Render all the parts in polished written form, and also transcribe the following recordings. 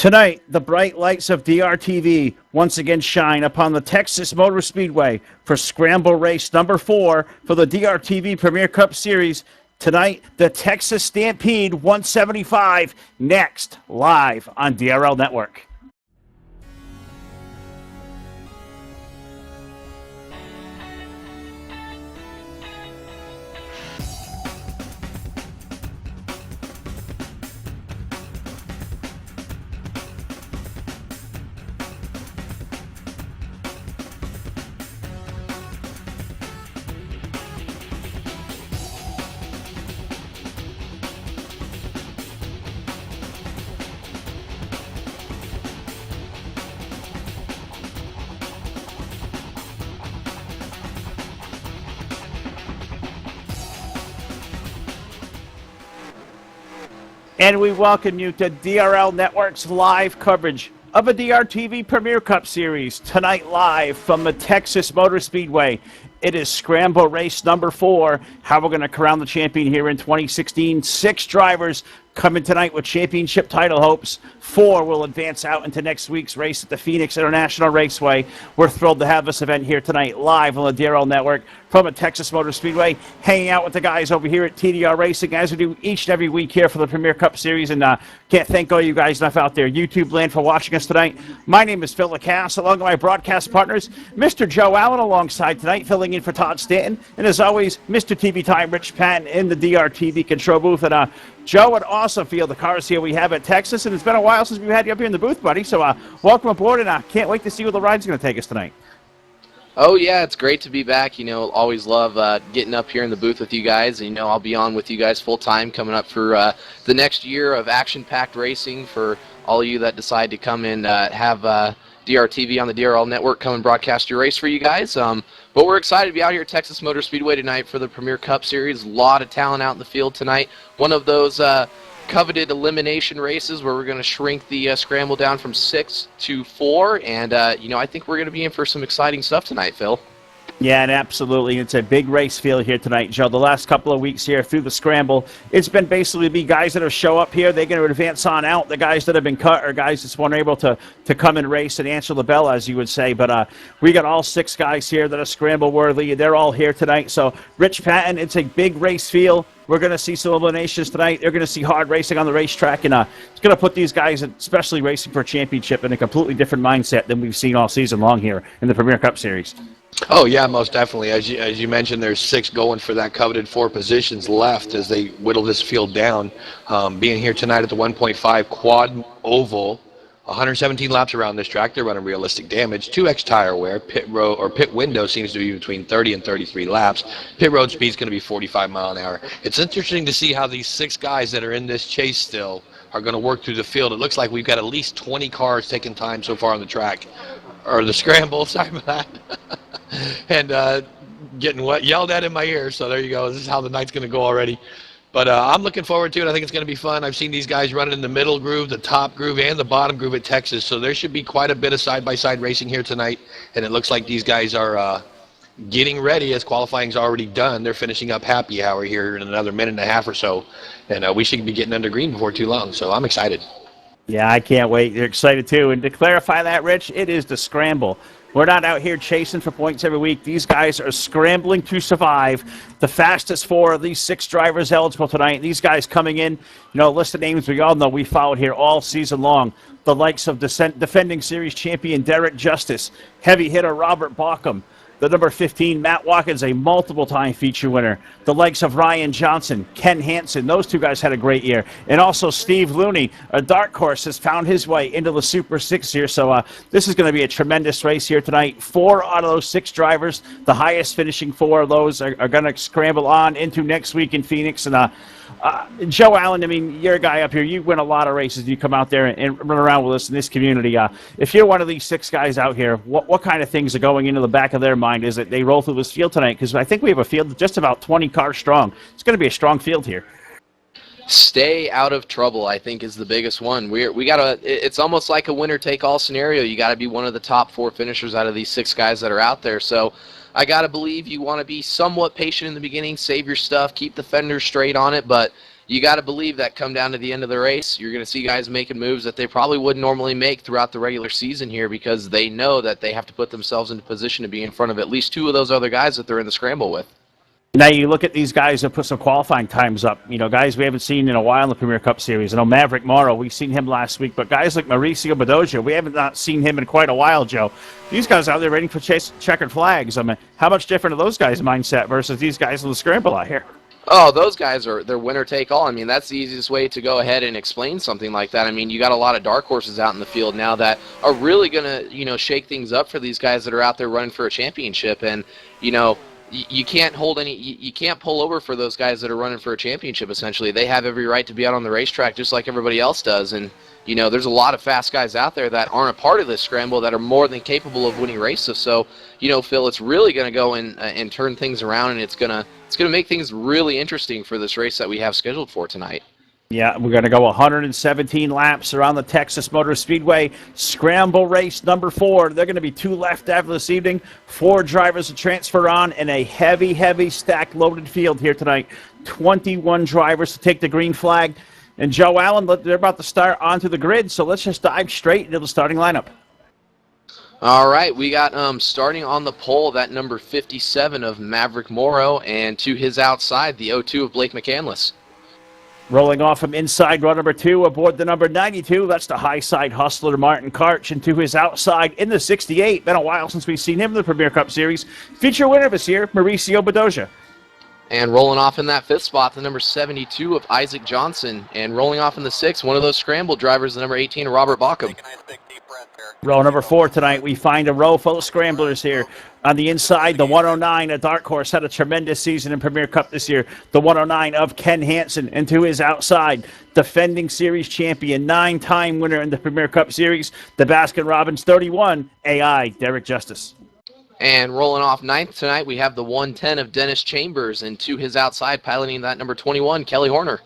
Tonight, the bright lights of DRTV once again shine upon the Texas Motor Speedway for Scramble Race number 4 for the DRTV Premier Cup Series. Tonight, the Texas Stampede 175, next, live on DRL Network. And we welcome you to DRL Network's live coverage of a DRTV Premier Cup Series. Tonight live from the Texas Motor Speedway. It is Scramble Race number 4. How we're going to crown the champion here in 2016. 6 drivers coming tonight with championship title hopes. 4 will advance out into next week's race at the Phoenix International Raceway. We're thrilled to have this event here tonight live on the DRL Network from a Texas Motor Speedway, hanging out with the guys over here at TDR Racing as we do each and every week here for the Premier Cup Series. And can't thank all you guys enough out there, YouTube land, for watching us tonight. My name is Phil Lacasse, along with my broadcast partners, Mr. Joe Allen alongside tonight, filling in for Todd Stanton. And as always, Mr. TV Time, Rich Patton in the DRTV control booth. And Joe, an awesome field the cars here we have at Texas, and it's been a while since we've had you up here in the booth, buddy. So welcome aboard, and I can't wait to see where the ride's going to take us tonight. Oh, yeah, it's great to be back. Always love getting up here in the booth with you guys. And, I'll be on with you guys full-time coming up for the next year of action-packed racing for all of you that decide to come and have DRTV on the DRL Network come and broadcast your race for you guys. But we're excited to be out here at Texas Motor Speedway tonight for the Premier Cup Series. A lot of talent out in the field tonight. One of those coveted elimination races where we're going to shrink the scramble down from 6 to 4. And, I think we're going to be in for some exciting stuff tonight, Phil. Yeah, and absolutely. It's a big race field here tonight, Joe. The last couple of weeks here through the scramble, it's been basically the guys that have show up here. They're going to advance on out. The guys that have been cut are guys that weren't able to come and race and answer the bell, as you would say. But we got all 6 guys here that are scramble worthy. They're all here tonight. So, Rich Patton, it's a big race field. We're going to see some eliminations tonight. They're going to see hard racing on the racetrack, and it's going to put these guys, especially racing for a championship, in a completely different mindset than we've seen all season long here in the Premier Cup Series. Oh, yeah, most definitely. As you mentioned, there's 6 going for that coveted 4 positions left as they whittle this field down. Being here tonight at the 1.5 quad oval, 117 laps around this track. They're running realistic damage. 2x tire wear. Pit window seems to be between 30 and 33 laps. Pit road speed is going to be 45 mile an hour. It's interesting to see how these 6 guys that are in this chase still are going to work through the field. It looks like we've got at least 20 cars taking time so far on the track, or the scramble. Sorry about that. And getting yelled at in my ear. So there you go. This is how the night's going to go already. But I'm looking forward to it. I think it's going to be fun. I've seen these guys running in the middle groove, the top groove, and the bottom groove at Texas. So there should be quite a bit of side-by-side racing here tonight. And it looks like these guys are getting ready as qualifying's already done. They're finishing up happy hour here in another minute and a half or so. And we should be getting under green before too long. So I'm excited. Yeah, I can't wait. They're excited, too. And to clarify that, Rich, it is the scramble. We're not out here chasing for points every week. These guys are scrambling to survive. The fastest 4 of these 6 drivers eligible tonight. These guys coming in, a list of names we all know we followed here all season long. The likes of defending series champion Derek Justice, heavy hitter Robert Bauckham, the number 15, Matt Watkins, a multiple-time feature winner. The likes of Ryan Johnson, Ken Hansen, those 2 guys had a great year. And also Steve Looney, a dark horse, has found his way into the Super 6 here. So this is going to be a tremendous race here tonight. 4 out of those 6 drivers, the highest finishing 4 of those are going to scramble on into next week in Phoenix. And Joe Allen, I mean, you're a guy up here. You win a lot of races. You come out there and run around with us in this community. If you're one of these 6 guys out here, what kind of things are going into the back of their mind as they roll through this field tonight? Because I think we have a field just about 20 cars strong. It's going to be a strong field here. Stay out of trouble, I think, is the biggest one. We gotta. It's almost like a winner-take-all scenario. You got to be one of the top 4 finishers out of these 6 guys that are out there. So I got to believe you want to be somewhat patient in the beginning, save your stuff, keep the fenders straight on it, but you got to believe that come down to the end of the race, you're going to see guys making moves that they probably wouldn't normally make throughout the regular season here, because they know that they have to put themselves into position to be in front of at least two of those other guys that they're in the scramble with. Now you look at these guys that put some qualifying times up. You know, guys we haven't seen in a while in the Premier Cup Series. I know Maverick Morrow, we've seen him last week, but guys like Mauricio Bedoya, we haven't not seen him in quite a while, Joe. These guys out there waiting for checkered flags. I mean, how much different are those guys' mindset versus these guys in the scramble out here? Oh, those guys they're winner take all. I mean, that's the easiest way to go ahead and explain something like that. I mean, you got a lot of dark horses out in the field now that are really going to, shake things up for these guys that are out there running for a championship. And, you can't hold any, you can't pull over for those guys that are running for a championship, essentially. They have every right to be out on the racetrack just like everybody else does. And, there's a lot of fast guys out there that aren't a part of this scramble that are more than capable of winning races. So, Phil, it's really going to go and turn things around, and it's going to make things really interesting for this race that we have scheduled for tonight. Yeah, we're going to go 117 laps around the Texas Motor Speedway. Scramble race number 4. They're going to be 2 left after this evening. 4 drivers to transfer on in a heavy, heavy stacked loaded field here tonight. 21 drivers to take the green flag. And Joe Allen, they're about to start onto the grid, so let's just dive straight into the starting lineup. All right, we got starting on the pole, that number 57 of Maverick Morrow, and to his outside, the 02 of Blake McCandless. Rolling off from inside row number 2 aboard the number 92. That's the high side hustler Martin Karch. And to his outside in the 68. Been a while since we've seen him in the Premier Cup Series. Feature winner this year, Mauricio Bedoya. And rolling off in that 5th spot, the number 72 of Isaac Johnson. And rolling off in the 6th, one of those scramble drivers, the number 18 of Robert Baucom. Row number 4 tonight, we find a row full of scramblers here. On the inside, the 109, a dark horse, had a tremendous season in Premier Cup this year. The 109 of Ken Hansen. And to his outside, defending series champion, 9-time winner in the Premier Cup Series, the Baskin-Robbins 31, AI, Derek Justice. And rolling off 9th tonight, we have the 110 of Dennis Chambers. And to his outside, piloting that number 21, Kelly Horner.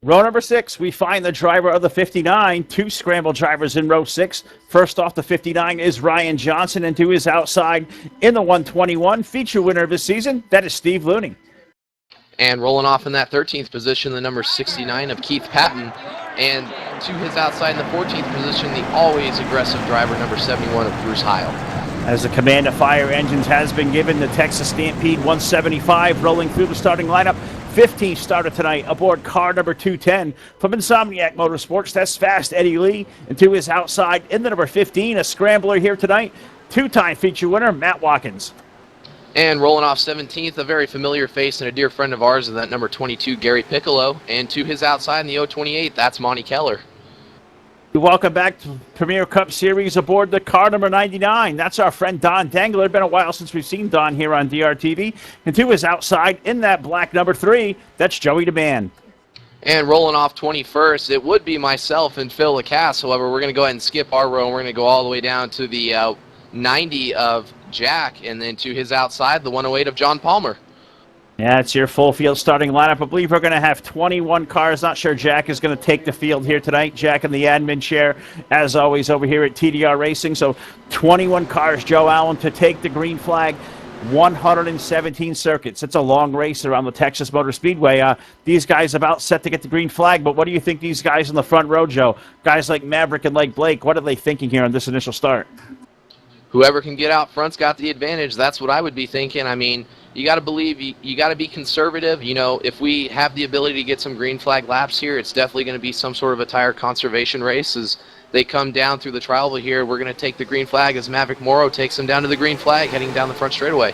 Row number 6, we find the driver of the 59, 2 scramble drivers in row 6. First off the 59 is Ryan Johnson, and to his outside in the 121, feature winner of his season, that is Steve Looney. And rolling off in that 13th position, the number 69 of Keith Patton. And to his outside in the 14th position, the always aggressive driver, number 71 of Bruce Heil. As the command of fire engines has been given, the Texas Stampede 175 rolling through the starting lineup. 15th starter tonight aboard car number 210 from Insomniac Motorsports. That's Fast Eddie Lee. And to his outside in the number 15, a scrambler here tonight, 2-time feature winner, Matt Watkins. And rolling off 17th, a very familiar face and a dear friend of ours, is that number 22, Gary Piccolo. And to his outside in the 028, that's Monty Keller. Welcome back to Premier Cup Series aboard the car number 99. That's our friend Don Dangler. Been a while since we've seen Don here on DRTV. And to his outside in that black number 3, that's Joey DeMann. And rolling off 21st, it would be myself and Phil Lacasse. However, we're going to go ahead and skip our row, and we're going to go all the way down to the 90 of Jack, and then to his outside, the 108 of John Palmer. Yeah, it's your full field starting lineup. I believe we're going to have 21 cars. Not sure Jack is going to take the field here tonight. Jack in the admin chair, as always, over here at TDR Racing. So 21 cars, Joe Allen, to take the green flag. 117 circuits. It's a long race around the Texas Motor Speedway. These guys about set to get the green flag, but what do you think these guys in the front row, Joe? Guys like Maverick and like Blake, what are they thinking here on this initial start? Whoever can get out front's got the advantage. That's what I would be thinking. I mean, you got to believe, you got to be conservative. If we have the ability to get some green flag laps here, it's definitely going to be some sort of a tire conservation race. As they come down through the trial here, we're going to take the green flag as Maverick Morrow takes them down to the green flag, heading down the front straightaway.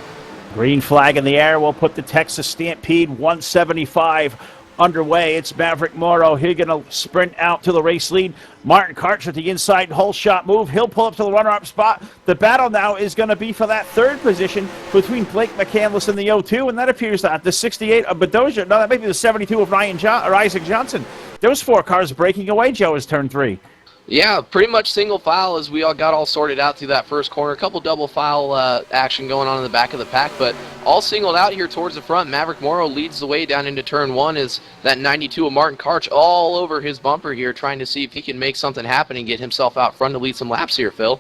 Green flag in the air. We'll put the Texas Stampede 175 underway. It's Maverick Morrow. He's going to sprint out to the race lead. Martin Karch at the inside hole shot move. He'll pull up to the runner-up spot. The battle now is going to be for that 3rd position between Blake McCandless and the 02, and that appears that the 68 of Bedoya. No, that may be the 72 of Isaac Johnson. Those 4 cars breaking away, Joe, is turn 3. Yeah, pretty much single file as we all got all sorted out through that first corner. A couple double file action going on in the back of the pack, but all singled out here towards the front. Maverick Morrow leads the way down into turn 1 as that 92 of Martin Karch all over his bumper here, trying to see if he can make something happen and get himself out front to lead some laps here, Phil.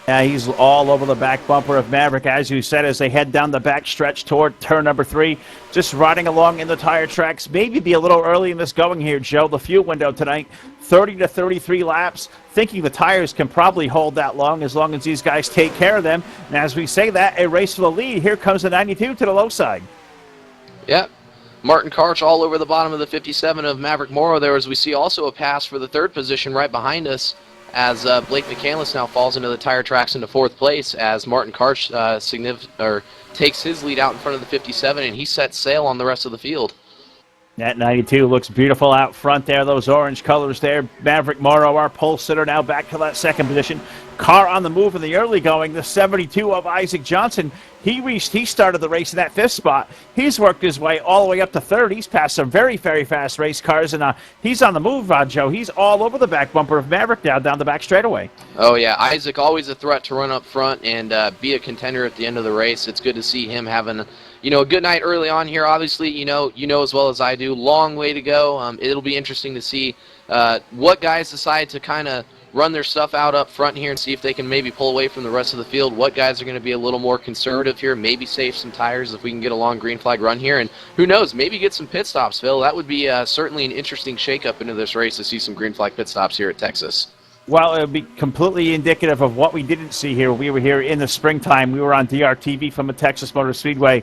Yeah, he's all over the back bumper of Maverick, as you said, as they head down the back stretch toward turn number 3. Just riding along in the tire tracks. Maybe be a little early in this going here, Joe. The fuel window tonight, 30 to 33 laps. Thinking the tires can probably hold that long as these guys take care of them. And as we say that, a race for the lead. Here comes the 92 to the low side. Yep. Martin Karch all over the bottom of the 57 of Maverick Morrow there, as we see also a pass for the 3rd position right behind us, as Blake McCandless now falls into the tire tracks into 4th place, as Martin Karch takes his lead out in front of the 57, and he sets sail on the rest of the field. That 92 looks beautiful out front there, those orange colors there. Maverick Morrow, our pole sitter, now back to that 2nd position. Car on the move in the early going, the 72 of Isaac Johnson. He started the race in that 5th spot. He's worked his way all the way up to 3rd. He's passed some very, very fast race cars, and he's on the move, Joe. He's all over the back bumper of Maverick now down the back straightaway. Oh, yeah. Isaac, always a threat to run up front and be a contender at the end of the race. It's good to see him having a good night early on here. Obviously, you know as well as I do, long way to go. It'll be interesting to see what guys decide to kind of run their stuff out up front here and see if they can maybe pull away from the rest of the field. What guys are going to be a little more conservative here, maybe save some tires if we can get a long green flag run here, and who knows, maybe get some pit stops, Phil. That would be certainly an interesting shakeup into this race to see some green flag pit stops here at Texas. Well, it would be completely indicative of what we didn't see here. We were here in the springtime. We were on DRTV from the Texas Motor Speedway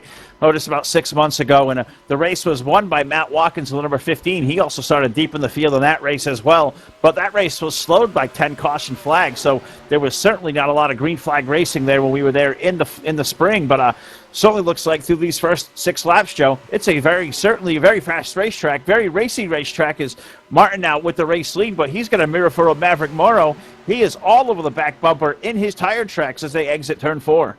just about 6 months ago, and the race was won by Matt Watkins, the number 15. He also started deep in the field in that race as well, but that race was slowed by 10 caution flags, so there was certainly not a lot of green flag racing there when we were there in the spring, but certainly looks like through these first 6 laps, Joe, it's certainly a very fast racetrack, very racy racetrack. Is Martin now with the race lead, but he's got a mirror for Maverick Morrow. He is all over the back bumper in his tire tracks as they exit turn 4.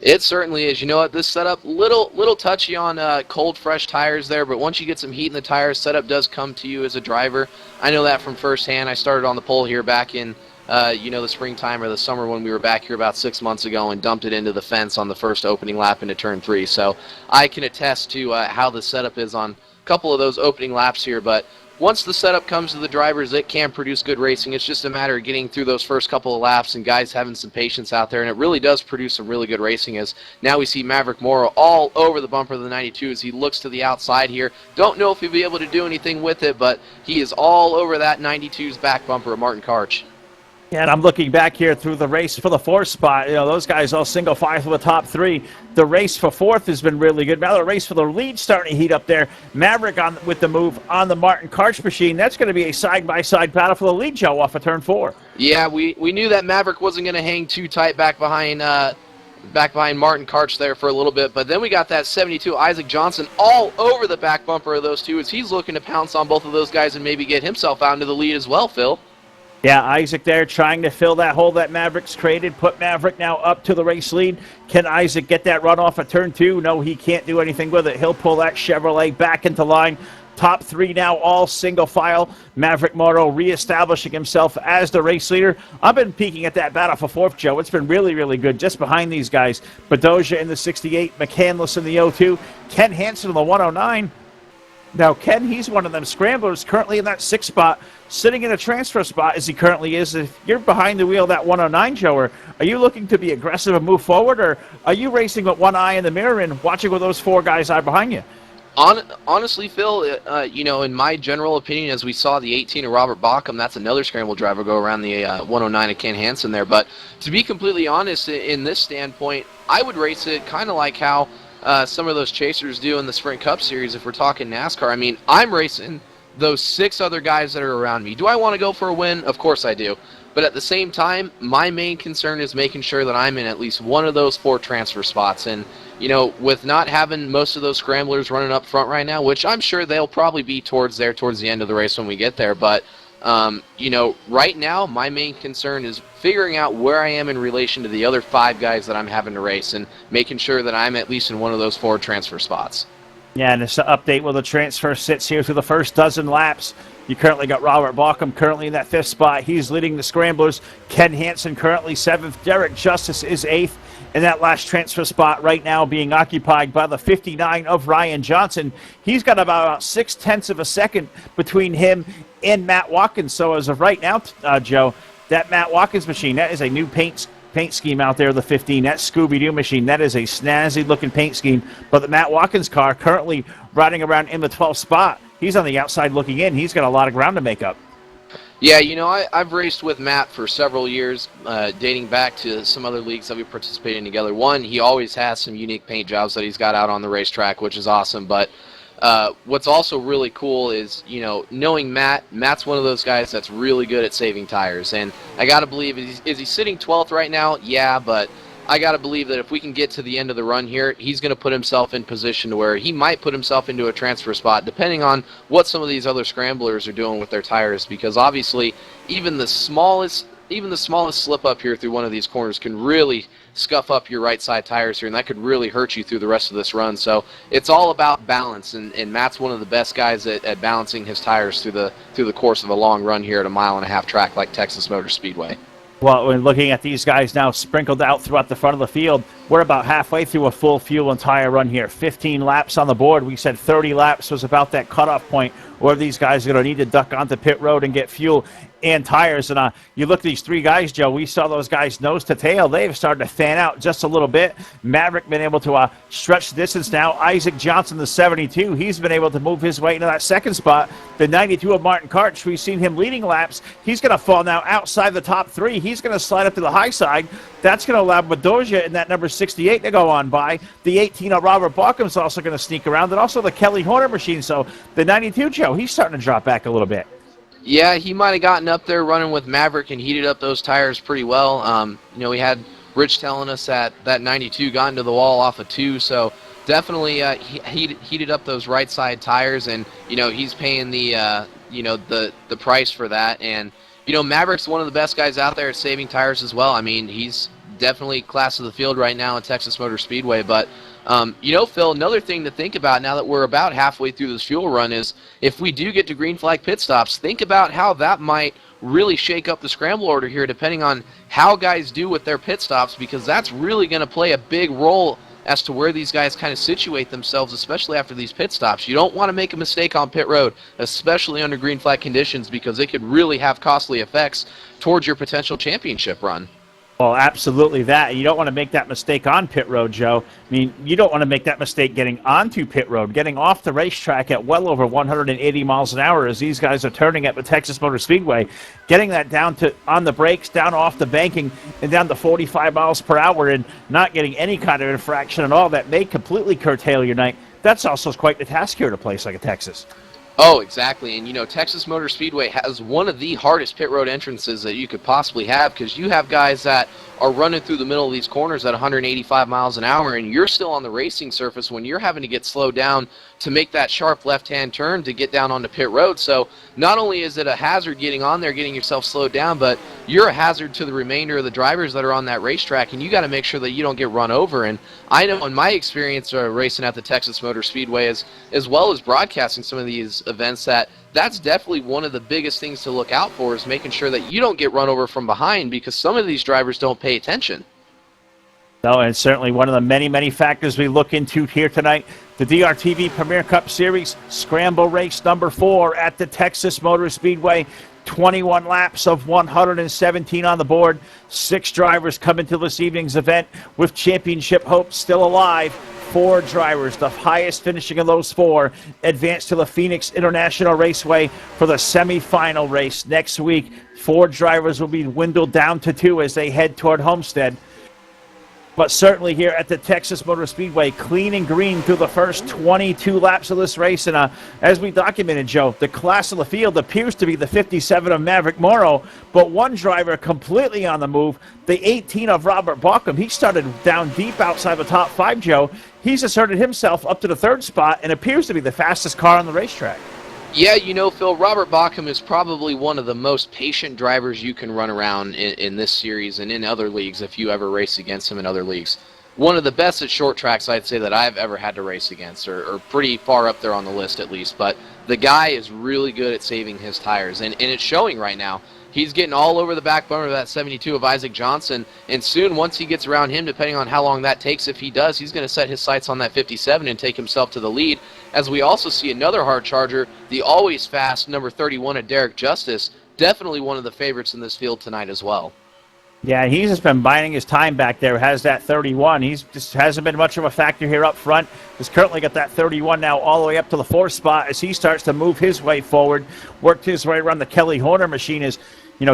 It certainly is. You know what? This setup, little touchy on cold, fresh tires there, but once you get some heat in the tires, setup does come to you as a driver. I know that from firsthand. I started on the pole here back in the springtime or the summer when we were back here about 6 months ago and dumped it into the fence on the first opening lap into turn 3. So I can attest to how the setup is on a couple of those opening laps here. But once the setup comes to the drivers, it can produce good racing. It's just a matter of getting through those first couple of laps and guys having some patience out there, and it really does produce some really good racing. As now we see Maverick Morrow all over the bumper of the 92 as he looks to the outside here. Don't know if he'll be able to do anything with it, but he is all over that 92's back bumper of Martin Karch. Yeah, and I'm looking back here through the race for the 4th spot. Those guys all single file for the top 3. The race for 4th has been really good. Now the race for the lead starting to heat up there. Maverick with the move on the Martin Karch machine. That's going to be a side-by-side battle for the lead, Joe, off of turn 4. Yeah, we knew that Maverick wasn't going to hang too tight back behind Martin Karch there for a little bit, but then we got that 72 Isaac Johnson all over the back bumper of those two as he's looking to pounce on both of those guys and maybe get himself out into the lead as well, Phil. Yeah, Isaac there trying to fill that hole that Maverick's created, put Maverick now up to the race lead. Can Isaac get that run off of turn 2? No, he can't do anything with it. He'll pull that Chevrolet back into line. Top 3 now all single file. Maverick Morrow reestablishing himself as the race leader. I've been peeking at that battle for 4th, Joe. It's been really, really good just behind these guys. Bedoja in the 68, McCandless in the 02, Ken Hansen in the 109. Now, Ken, he's one of them scramblers currently in that 6th spot, sitting in a transfer spot as he currently is. If you're behind the wheel of that 109, Joe, are you looking to be aggressive and move forward, or are you racing with one eye in the mirror and watching what those 4 guys are behind you? Honestly, Phil, in my general opinion, as we saw the 18 of Robert Bauckham, that's another scramble driver go around the 109 of Ken Hansen there. But to be completely honest, in this standpoint, I would race it kind of like how some of those chasers do in the Sprint Cup Series if we're talking NASCAR. I mean, I'm racing those 6 other guys that are around me. Do I want to go for a win? Of course I do. But at the same time, my main concern is making sure that I'm in at least one of those 4 transfer spots. And, with not having most of those scramblers running up front right now, which I'm sure they'll probably be towards the end of the race when we get there. But, right now, my main concern is figuring out where I am in relation to the other 5 guys that I'm having to race and making sure that I'm at least in one of those 4 transfer spots. Yeah, and it's an update where the transfer sits here through the first dozen laps. You currently got Robert Bauckham currently in that 5th spot. He's leading the scramblers. Ken Hansen currently 7th. Derek Justice is 8th. And that last transfer spot right now being occupied by the 59 of Ryan Johnson. He's got about 0.6 of a second between him and Matt Watkins. So as of right now, Joe, that Matt Watkins machine, that is a new paint paint scheme out there, the 15. That Scooby-Doo machine, that is a snazzy-looking paint scheme. But the Matt Watkins car currently riding around in the 12th spot. He's on the outside looking in. He's got a lot of ground to make up. Yeah, I've raced with Matt for several years, dating back to some other leagues that we participated in together. One, he always has some unique paint jobs that he's got out on the racetrack, which is awesome. But what's also really cool is, knowing Matt's one of those guys that's really good at saving tires. And I got to believe, is he sitting 12th right now? Yeah, but I got to believe that if we can get to the end of the run here, he's going to put himself in position to where he might put himself into a transfer spot, depending on what some of these other scramblers are doing with their tires. Because obviously, even the smallest slip up here through one of these corners can really scuff up your right side tires here, and that could really hurt you through the rest of this run. So it's all about balance, and Matt's one of the best guys at balancing his tires through the course of a long run here at a 1.5 mile track like Texas Motor Speedway. Well, when looking at these guys now sprinkled out throughout the front of the field, we're about halfway through a full fuel and tire run here. 15 laps on the board. We said 30 laps was about that cutoff point where these guys are going to need to duck onto pit road and get fuel and tires. And you look at these three guys, Joe, we saw those guys nose to tail. They've started to fan out just a little bit. Maverick been able to stretch the distance now. Isaac Johnson, the 72, he's been able to move his way into that second spot. The 92 of Martin Karch, we've seen him leading laps. He's going to fall now outside the top three. He's going to slide up to the high side. That's going to allow Bedoya in that number 68 to go on by. The 18 of Robert Balkum's also going to sneak around, and also the Kelly Horner machine. So the 92, Joe, he's starting to drop back a little bit. Yeah, he might have gotten up there running with Maverick and heated up those tires pretty well. We had Rich telling us that 92 got into the wall off of 2, so definitely he heated up those right side tires, and he's paying the price for that. And Maverick's one of the best guys out there at saving tires as well. I mean, he's definitely class of the field right now at Texas Motor Speedway. But Phil, another thing to think about now that we're about halfway through this fuel run is if we do get to green flag pit stops, think about how that might really shake up the scramble order here, depending on how guys do with their pit stops, because that's really going to play a big role as to where these guys kind of situate themselves, especially after these pit stops. You don't want to make a mistake on pit road, especially under green flag conditions, because it could really have costly effects towards your potential championship run. Well, absolutely that. You don't want to make that mistake on pit road, Joe. I mean, you don't want to make that mistake getting onto pit road, getting off the racetrack at well over 180 miles an hour as these guys are turning at the Texas Motor Speedway, getting that down to on the brakes, down off the banking, and down to 45 miles per hour and not getting any kind of infraction at all that may completely curtail your night. That's also quite the task here at a place like a Texas. Oh, exactly. And, Texas Motor Speedway has one of the hardest pit road entrances that you could possibly have, because you have guys that are running through the middle of these corners at 185 miles an hour, and you're still on the racing surface when you're having to get slowed down to make that sharp left-hand turn to get down onto pit road. So not only is it a hazard getting on there, getting yourself slowed down, but you're a hazard to the remainder of the drivers that are on that racetrack, and you got to make sure that you don't get run over. And I know in my experience racing at the Texas Motor Speedway as well as broadcasting some of these events, that's definitely one of the biggest things to look out for, is making sure that you don't get run over from behind, because some of these drivers don't pay attention. No, and certainly one of the many, many factors we look into here tonight, the DRTV Premier Cup Series Scramble Race number 4 at the Texas Motor Speedway. 21 laps of 117 on the board. 6 drivers come into this evening's event with championship hopes still alive. 4 drivers, the highest finishing of those 4, advance to the Phoenix International Raceway for the semifinal race next week. 4 drivers will be dwindled down to 2 as they head toward Homestead. But certainly here at the Texas Motor Speedway, clean and green through the first 22 laps of this race. And as we documented, Joe, the class of the field appears to be the 57 of Maverick Morrow, but one driver completely on the move, the 18 of Robert Balkum. He started down deep outside the top 5, Joe. He's asserted himself up to the 3rd spot and appears to be the fastest car on the racetrack. Yeah, Phil, Robert Balkum is probably one of the most patient drivers you can run around in this series and in other leagues if you ever race against him in other leagues. One of the best at short tracks, I'd say, that I've ever had to race against, or pretty far up there on the list at least. But the guy is really good at saving his tires, and it's showing right now. He's getting all over the back bumper of that 72 of Isaac Johnson, and soon, once he gets around him, depending on how long that takes, if he does, he's going to set his sights on that 57 and take himself to the lead. As we also see another hard charger, the always fast number 31 of Derek Justice, definitely one of the favorites in this field tonight as well. Yeah, he's just been biding his time back there. Has that 31. He's just hasn't been much of a factor here up front. He's currently got that 31 now all the way up to the 4th spot as he starts to move his way forward. Worked his way around the Kelly Horner machine. Is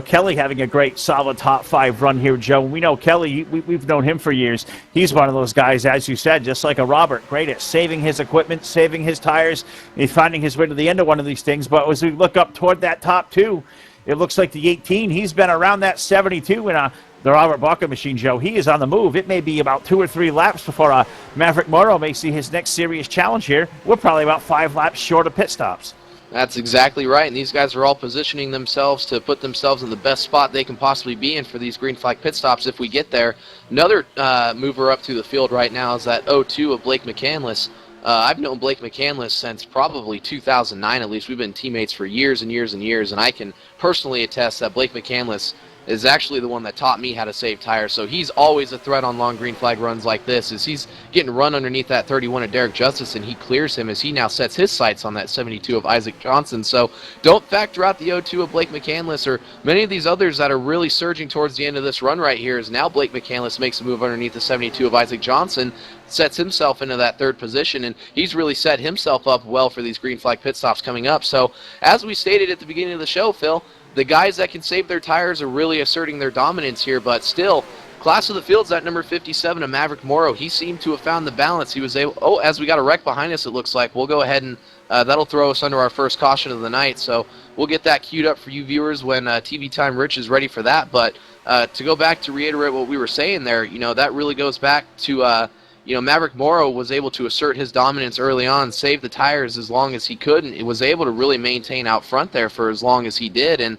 Kelly having a great solid top 5 run here, Joe. We know Kelly. We've known him for years. He's one of those guys, as you said, just like a Robert, great at saving his equipment, saving his tires, and finding his way to the end of one of these things. But as we look up toward that top 2, it looks like the 18, he's been around that 72 in the Robert Baca machine, Joe. He is on the move. It may be about 2 or 3 laps before Maverick Morrow may see his next serious challenge here. We're probably about 5 laps short of pit stops. That's exactly right, and these guys are all positioning themselves to put themselves in the best spot they can possibly be in for these green flag pit stops if we get there. Another mover up through the field right now is that 02 of Blake McCandless. I've known Blake McCandless since probably 2009 at least. We've been teammates for years and years and years, and I can personally attest that Blake McCandless is actually the one that taught me how to save tires. So he's always a threat on long green flag runs like this. As he's getting run underneath that 31 of Derek Justice, and he clears him as he now sets his sights on that 72 of Isaac Johnson. So don't factor out the 02 of Blake McCandless or many of these others that are really surging towards the end of this run right here. As now Blake McCandless makes a move underneath the 72 of Isaac Johnson, sets himself into that 3rd position, and he's really set himself up well for these green flag pit stops coming up. So as we stated at the beginning of the show, Phil, the guys that can save their tires are really asserting their dominance here, but still, class of the field's at number 57 of Maverick Morrow. He seemed to have found the balance. He was able, as we got a wreck behind us, it looks like, we'll go ahead and that'll throw us under our first caution of the night, so we'll get that queued up for you viewers when TV Time Rich is ready for that. But to go back to reiterate what we were saying there, that really goes back to Maverick Morrow was able to assert his dominance early on, save the tires as long as he could, and it was able to really maintain out front there for as long as he did. And,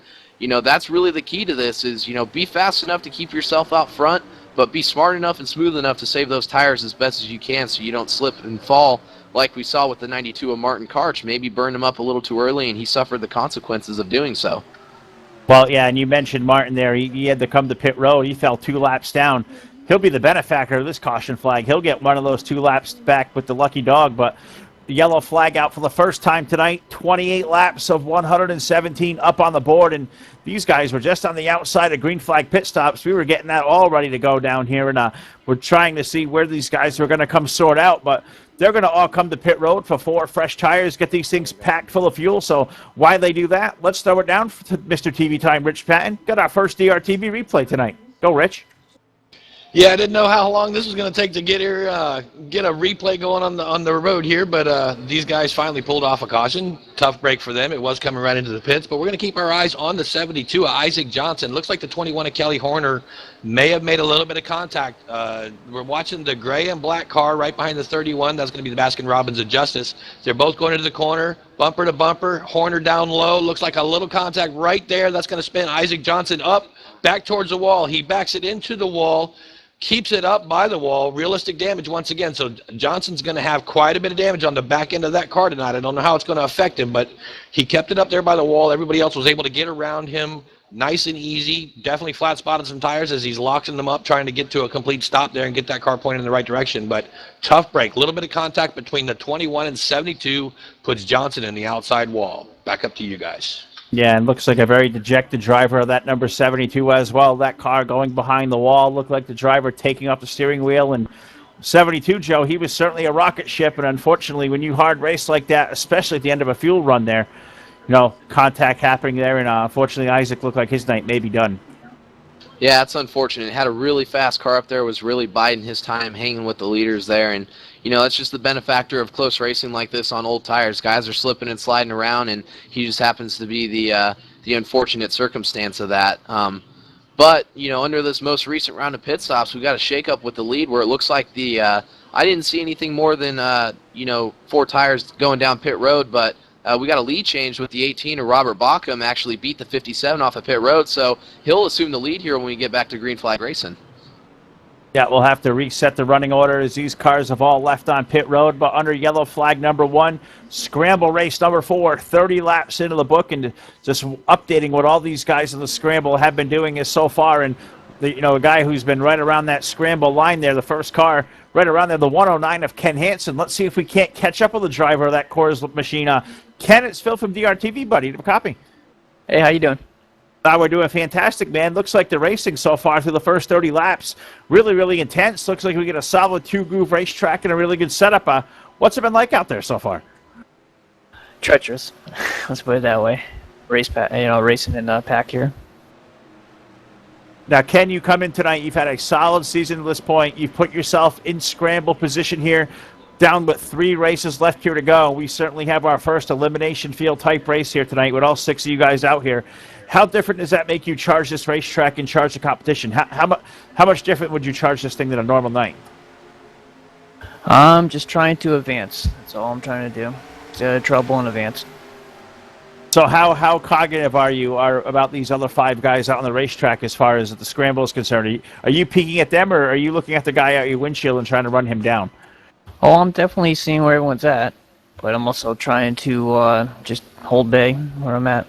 that's really the key to this is, be fast enough to keep yourself out front, but be smart enough and smooth enough to save those tires as best as you can so you don't slip and fall like we saw with the 92 of Martin Karch. Maybe burned him up a little too early, and he suffered the consequences of doing so. Well, yeah, and you mentioned Martin there. He had to come to pit road. He fell 2 laps down. He'll be the benefactor of this caution flag. He'll get one of those 2 laps back with the lucky dog, but the yellow flag out for the first time tonight. 28 laps of 117 up on the board, and these guys were just on the outside of green flag pit stops. We were getting that all ready to go down here, and we're trying to see where these guys are going to come sort out, but they're going to all come to pit road for 4 fresh tires, get these things packed full of fuel. So why they do that, let's throw it down to Mr. TV Time, Rich Patton. Got our first DRTV replay tonight. Go, Rich. Yeah, I didn't know how long this was going to take to get here, get a replay going on the road here, but these guys finally pulled off a caution. Tough break for them. It was coming right into the pits, but we're going to keep our eyes on the 72 of Isaac Johnson. Looks like the 21 of Kelly Horner may have made a little bit of contact. We're watching the gray and black car right behind the 31. That's going to be the Baskin-Robbins of Justice. They're both going into the corner, bumper to bumper. Horner down low. Looks like a little contact right there. That's going to spin Isaac Johnson up, back towards the wall. He backs it into the wall, keeps it up by the wall. Realistic damage once again. So Johnson's going to have quite a bit of damage on the back end of that car tonight. I don't know how it's going to affect him, but he kept it up there by the wall. Everybody else was able to get around him nice and easy. Definitely flat spotted some tires as he's locking them up, trying to get to a complete stop there and get that car pointed in the right direction. But tough break. A little bit of contact between the 21 and 72 puts Johnson in the outside wall. Back up to you guys. Yeah, and looks like a very dejected driver of that number 72 as well. That car going behind the wall looked like the driver taking off the steering wheel. And 72, Joe, he was certainly a rocket ship. And unfortunately, when you hard race like that, especially at the end of a fuel run there, contact happening there. And unfortunately, Isaac looked like his night may be done. Yeah, it's unfortunate. Had a really fast car up there, was really biding his time, hanging with the leaders there. And, that's just the benefactor of close racing like this on old tires. Guys are slipping and sliding around, and he just happens to be the unfortunate circumstance of that. But, under this most recent round of pit stops, we got a shakeup with the lead where it looks like I didn't see anything more than, 4 tires going down pit road, but we got a lead change with the 18 of Robert Bockham actually beat the 57 off of pit road, so he'll assume the lead here when we get back to green flag racing. Yeah, we'll have to reset the running order as these cars have all left on pit road, but under yellow flag number 1, scramble race number 4, 30 laps into the book, and just updating what all these guys in the scramble have been doing is so far. And a guy who's been right around that scramble line there, the first car right around there, the 109 of Ken Hansen. Let's see if we can't catch up with the driver of that Coors machine. Ken, it's Phil from DRTV, buddy. Copy. Hey, how you doing? We're doing fantastic, man. Looks like the racing so far through the first 30 laps, really, really intense. Looks like we get a solid two-groove racetrack and a really good setup. What's it been like out there so far? Treacherous. Let's put it that way. Racing in pack here. Now, Ken, you come in tonight. You've had a solid season at this point. You've put yourself in scramble position here, down with 3 races left here to go. We certainly have our first elimination field type race here tonight with all 6 of you guys out here. How different does that make you charge this racetrack and charge the competition? How much different would you charge this thing than a normal night? I'm just trying to advance. That's all I'm trying to do. Stay out of trouble and advance. So how cognitive are you about these other 5 guys out on the racetrack as far as the scramble is concerned? Are you peeking at them, or are you looking at the guy out your windshield and trying to run him down? Oh, I'm definitely seeing where everyone's at, but I'm also trying to just hold bay where I'm at.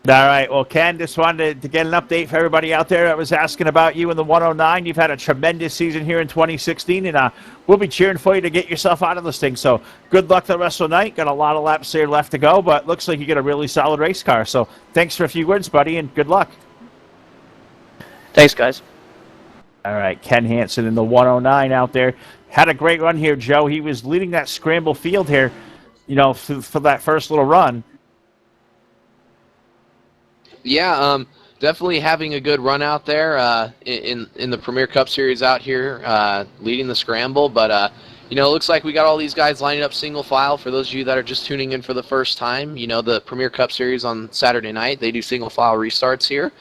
All right. Well, Ken, just wanted to get an update for everybody out there that was asking about you in the 109. You've had a tremendous season here in 2016, and we'll be cheering for you to get yourself out of this thing. So good luck the rest of the night. Got a lot of laps here left to go, but looks like you get a really solid race car. So thanks for a few words, buddy, and good luck. Thanks, guys. All right. Ken Hansen in the 109 out there. Had a great run here, Joe. He was leading that scramble field here, for that first little run. Yeah, definitely having a good run out there in the Premier Cup Series out here, leading the scramble. But it looks like we got all these guys lining up single file. For those of you that are just tuning in for the first time, the Premier Cup Series on Saturday night, they do single file restarts here.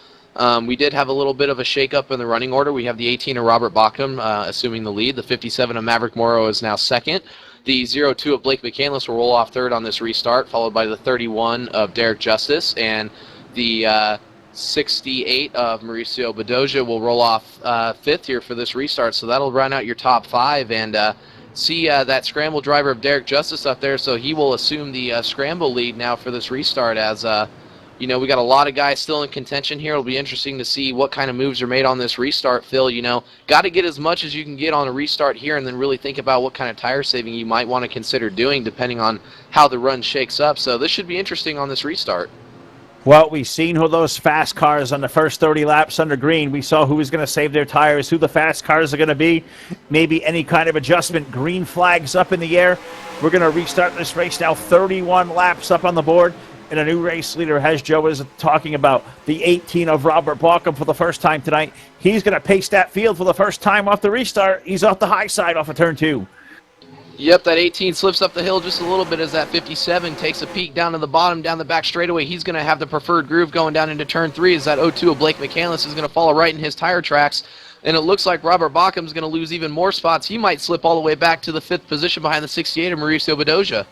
We did have a little bit of a shake-up in the running order. We have the 18 of Robert Bauckham assuming the lead. The 57 of Maverick Morrow is now second. The 02 of Blake McCandless will roll off third on this restart, followed by the 31 of Derek Justice, and the 68 of Mauricio Bedoya will roll off fifth here for this restart. So that'll run out your top 5, and see that scramble driver of Derek Justice up there. So he will assume the scramble lead now for this restart, as we got a lot of guys still in contention here. It'll be interesting to see what kind of moves are made on this restart, Phil. Got to get as much as you can get on a restart here, and then really think about what kind of tire saving you might want to consider doing depending on how the run shakes up. So this should be interesting on this restart. Well, we've seen who those fast cars on the first 30 laps under green. We saw who was going to save their tires, who the fast cars are going to be. Maybe any kind of adjustment. Green flags up in the air. We're going to restart this race now. 31 laps up on the board. And a new race leader, as Joe is talking about, the 18 of Robert Bauckham for the first time tonight. He's going to pace that field for the first time off the restart. He's off the high side off of turn 2. Yep, that 18 slips up the hill just a little bit as that 57 takes a peek down to the bottom, down the back straightaway. He's going to have the preferred groove going down into turn 3 as that 02 of Blake McCandless is going to follow right in his tire tracks. And it looks like Robert Baukham's going to lose even more spots. He might slip all the way back to the 5th position behind the 68 of Mauricio Bedoya.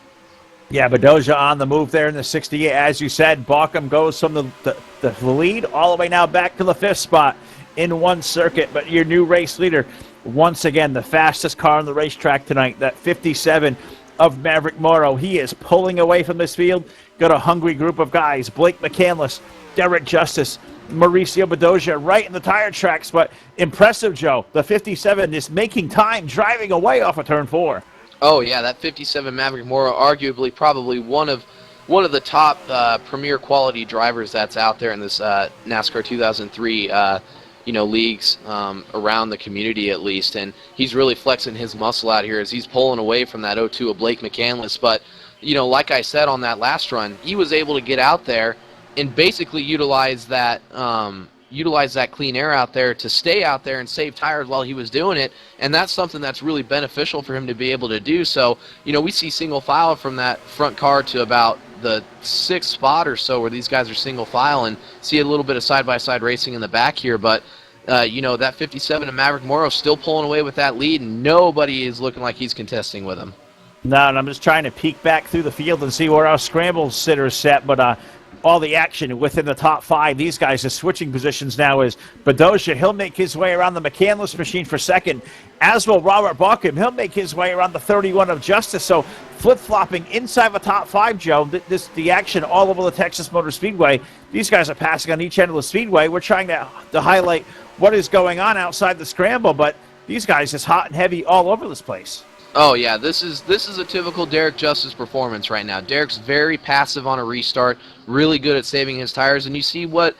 Yeah, Bedoya on the move there in the 68. As you said, Bauckham goes from the lead all the way now back to the 5th spot in one circuit. But your new race leader, once again, the fastest car on the racetrack tonight, that 57 of Maverick Morrow. He is pulling away from this field. Got a hungry group of guys. Blake McCandless, Derek Justice, Mauricio Bedoya right in the tire tracks. But impressive, Joe. The 57 is making time, driving away off of turn 4. Oh, yeah, that 57 Maverick Morrow, arguably probably one of the top premier quality drivers that's out there in this NASCAR 2003 leagues around the community at least, and he's really flexing his muscle out here as he's pulling away from that 02 of Blake McCandless. But like I said on that last run, he was able to get out there and basically utilize that clean air out there to stay out there and save tires while he was doing it, and that's something that's really beneficial for him to be able to do. So we see single file from that front car to about the 6th spot or so where these guys are single file, and see a little bit of side-by-side racing in the back here. But that 57 of Maverick Morrow still pulling away with that lead, and nobody is looking like he's contesting with him. No, and I'm just trying to peek back through the field and see where our scramble sitter is set, but all the action within the top 5. These guys are switching positions now. Is Bedoya, he'll make his way around the McCandless machine for second, as will Robert Bauckham. He'll make his way around the 31 of Justice. So flip-flopping inside the top 5, Joe. The action all over the Texas Motor Speedway. These guys are passing on each end of the speedway. We're trying to highlight what is going on outside the scramble, but these guys is hot and heavy all over this place. Oh yeah, this is a typical Derek Justice performance right now. Derek's very passive on a restart, really good at saving his tires, and you see what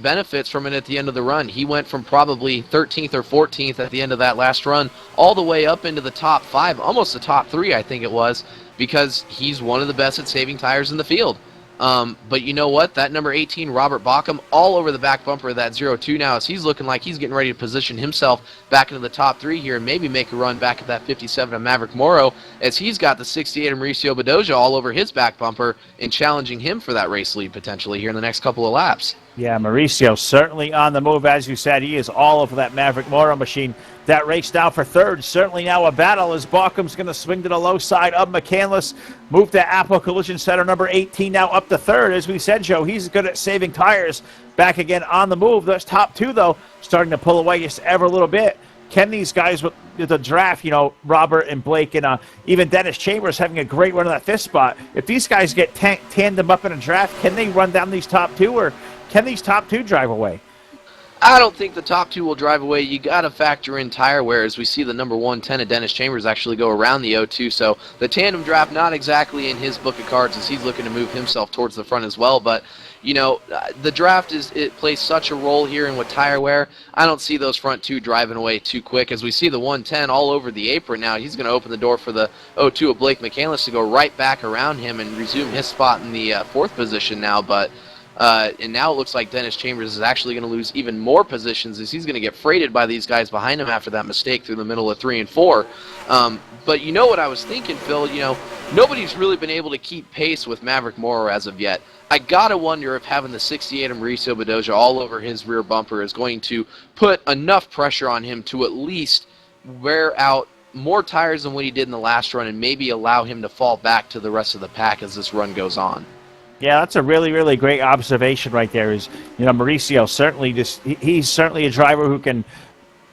benefits from it at the end of the run. He went from probably 13th or 14th at the end of that last run all the way up into the top 5, almost the top 3 I think it was, because he's one of the best at saving tires in the field. But you know what? That number 18, Robert Bauckham, all over the back bumper of that 02 now, as he's looking like he's getting ready to position himself back into the top 3 here and maybe make a run back at that 57 of Maverick Morrow, as he's got the 68 of Mauricio Bedoya all over his back bumper and challenging him for that race lead potentially here in the next couple of laps. Yeah, Mauricio certainly on the move, as you said. He is all over that Maverick Morrow machine. That race now for third, certainly now a battle as Baukham's going to swing to the low side of McCandless. Move to Apple Collision Center, number 18 now up to third. As we said, Joe, he's good at saving tires. Back again on the move. Those top 2, though, starting to pull away just ever a little bit. Can these guys with the draft, you know, Robert and Blake and even Dennis Chambers having a great run of that 5th spot, if these guys get tandem up in a draft, can they run down these top 2, or can these top 2 drive away? I don't think the top 2 will drive away. You got to factor in tire wear, as we see the number 110 of Dennis Chambers actually go around the 02. So the tandem draft not exactly in his book of cards, as he's looking to move himself towards the front as well. But you know, the draft it plays such a role here in with tire wear. I don't see those front 2 driving away too quick, as we see the 110 all over the apron now. He's going to open the door for the 02 of Blake McCandless to go right back around him and resume his spot in the 4th position now. But and now it looks like Dennis Chambers is actually going to lose even more positions, as he's going to get freighted by these guys behind him after that mistake through the middle of 3 and 4. But you know what I was thinking, Phil? You know, nobody's really been able to keep pace with Maverick Morrow as of yet. I got to wonder if having the 68 of Mauricio Bedoya all over his rear bumper is going to put enough pressure on him to at least wear out more tires than what he did in the last run and maybe allow him to fall back to the rest of the pack as this run goes on. Yeah, that's a really, really great observation right there. Is, you know, Mauricio certainly he's certainly a driver who can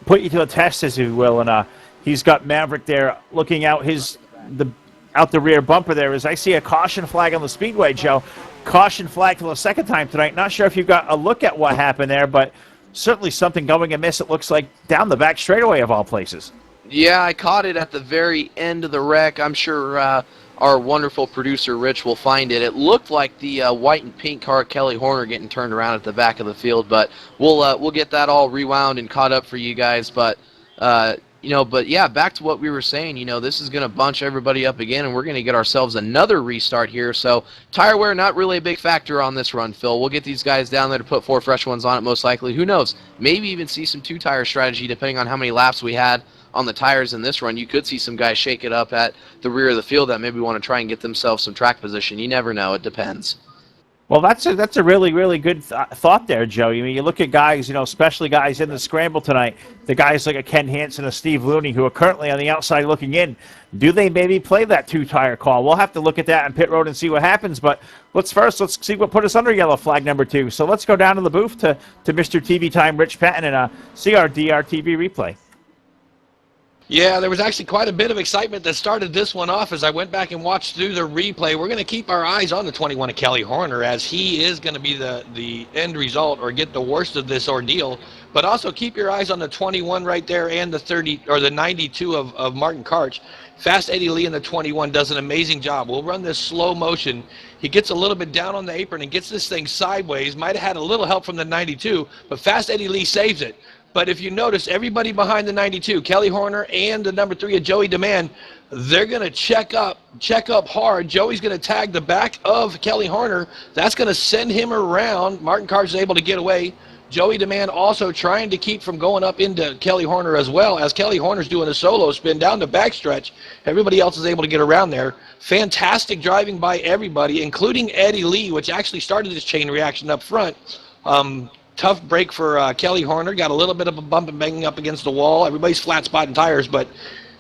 put you to the test, as you will, and he's got Maverick there looking out the rear bumper there. As I see a caution flag on the speedway, Joe. Caution flag for the 2nd time tonight. Not sure if you've got a look at what happened there, but certainly something going amiss. It looks like down the back straightaway of all places. Yeah, I caught it at the very end of the wreck. I'm sure our wonderful producer Rich will find it. It looked like the white and pink car Kelly Horner getting turned around at the back of the field, but we'll get that all rewound and caught up for you guys. But you know, but yeah, back to what we were saying. You know, this is going to bunch everybody up again, and we're going to get ourselves another restart here. So tire wear not really a big factor on this run, Phil. We'll get these guys down there to put 4 fresh ones on it, most likely. Who knows? Maybe even see some 2-tire strategy depending on how many laps we had on the tires in this run. You could see some guys shake it up at the rear of the field that maybe want to try and get themselves some track position. You never know. It depends. Well, that's a really, really good thought there, Joe. I mean, you look at guys, you know, especially guys in the scramble tonight, the guys like a Ken Hansen and Steve Looney, who are currently on the outside looking in. Do they maybe play that 2-tire call? We'll have to look at that on pit road and see what happens. But let's see what put us under yellow flag number 2. So let's go down to the booth to Mr. TV Time, Rich Patton, and see our DRTV replay. Yeah, there was actually quite a bit of excitement that started this one off as I went back and watched through the replay. We're going to keep our eyes on the 21 of Kelly Horner, as he is going to be the end result or get the worst of this ordeal. But also keep your eyes on the 21 right there and the 30 or the 92 of Martin Karch. Fast Eddie Lee in the 21 does an amazing job. We'll run this slow motion. He gets a little bit down on the apron and gets this thing sideways. Might have had a little help from the 92, but Fast Eddie Lee saves it. But if you notice, everybody behind the 92, Kelly Horner and the number 3 of Joey DeMann, they're going to check up hard. Joey's going to tag the back of Kelly Horner. That's going to send him around. Martin Karch is able to get away. Joey DeMann also trying to keep from going up into Kelly Horner as well, as Kelly Horner's doing a solo spin down the backstretch. Everybody else is able to get around there. Fantastic driving by everybody, including Eddie Lee, which actually started this chain reaction up front. Tough break for Kelly Horner. Got a little bit of a bump and banging up against the wall. Everybody's flat spotting tires, but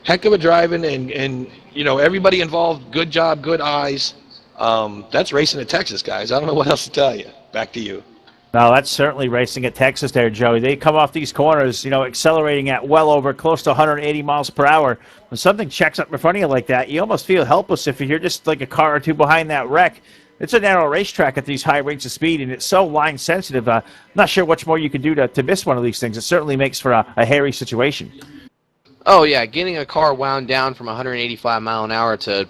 heck of a driving, and you know, everybody involved. Good job, good eyes. That's racing at Texas, guys. I don't know what else to tell you. Back to you. No, that's certainly racing at Texas there, Joey. They come off these corners, you know, accelerating at well over close to 180 miles per hour. When something checks up in front of you like that, you almost feel helpless if you're just like a car or two behind that wreck. It's a narrow racetrack at these high rates of speed, and it's so line sensitive. Not sure much more you can do to miss one of these things. It certainly makes for a hairy situation. Oh yeah, getting a car wound down from 185 mile an hour to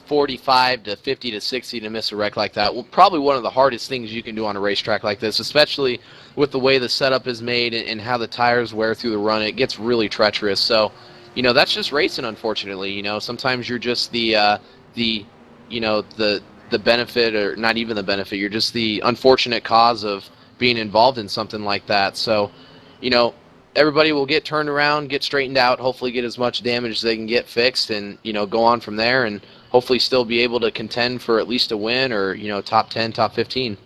45 to 50 to 60 to miss a wreck like that, well, probably one of the hardest things you can do on a racetrack like this, especially with the way the setup is made and how the tires wear through the run. It gets really treacherous. So, that's just racing, unfortunately. Sometimes you're just the benefit, or not even the benefit. You're just the unfortunate cause of being involved in something like that. So, everybody will get turned around, get straightened out, hopefully get as much damage as they can get fixed, and go on from there, and hopefully still be able to contend for at least a win, or top 10, top 15.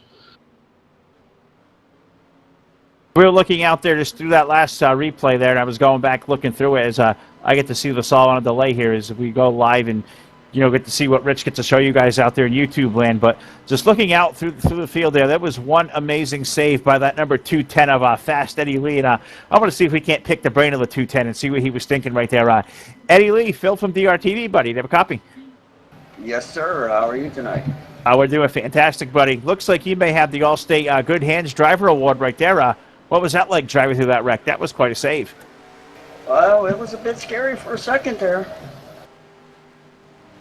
We were looking out there just through that last replay there, and I was going back looking through it as I get to see this all on a delay here as we go live and get to see what Rich gets to show you guys out there in YouTube land. But just looking out through the field there, that was one amazing save by that number 210 of Fast Eddie Lee. And I want to see if we can't pick the brain of the 210 and see what he was thinking right there. Eddie Lee, Phil from DRTV, buddy. Do you have a copy? Yes, sir. How are you tonight? We're doing fantastic, buddy. Looks like you may have the All-State Good Hands Driver Award right there. What was that like driving through that wreck? That was quite a save. Well, it was a bit scary for a second there.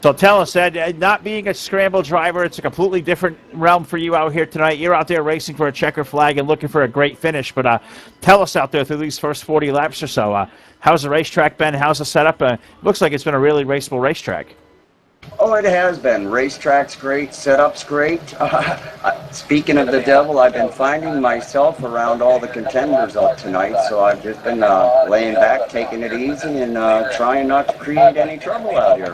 So tell us, Ed, not being a scramble driver, it's a completely different realm for you out here tonight. You're out there racing for a checker flag and looking for a great finish. But tell us out there through these first 40 laps or so, how's the racetrack been? How's the setup? Looks like it's been a really raceable racetrack. Oh, it has been. Racetrack's great. Setup's great. Speaking of the devil, I've been finding myself around all the contenders out tonight. So I've just been laying back, taking it easy, and trying not to create any trouble out here.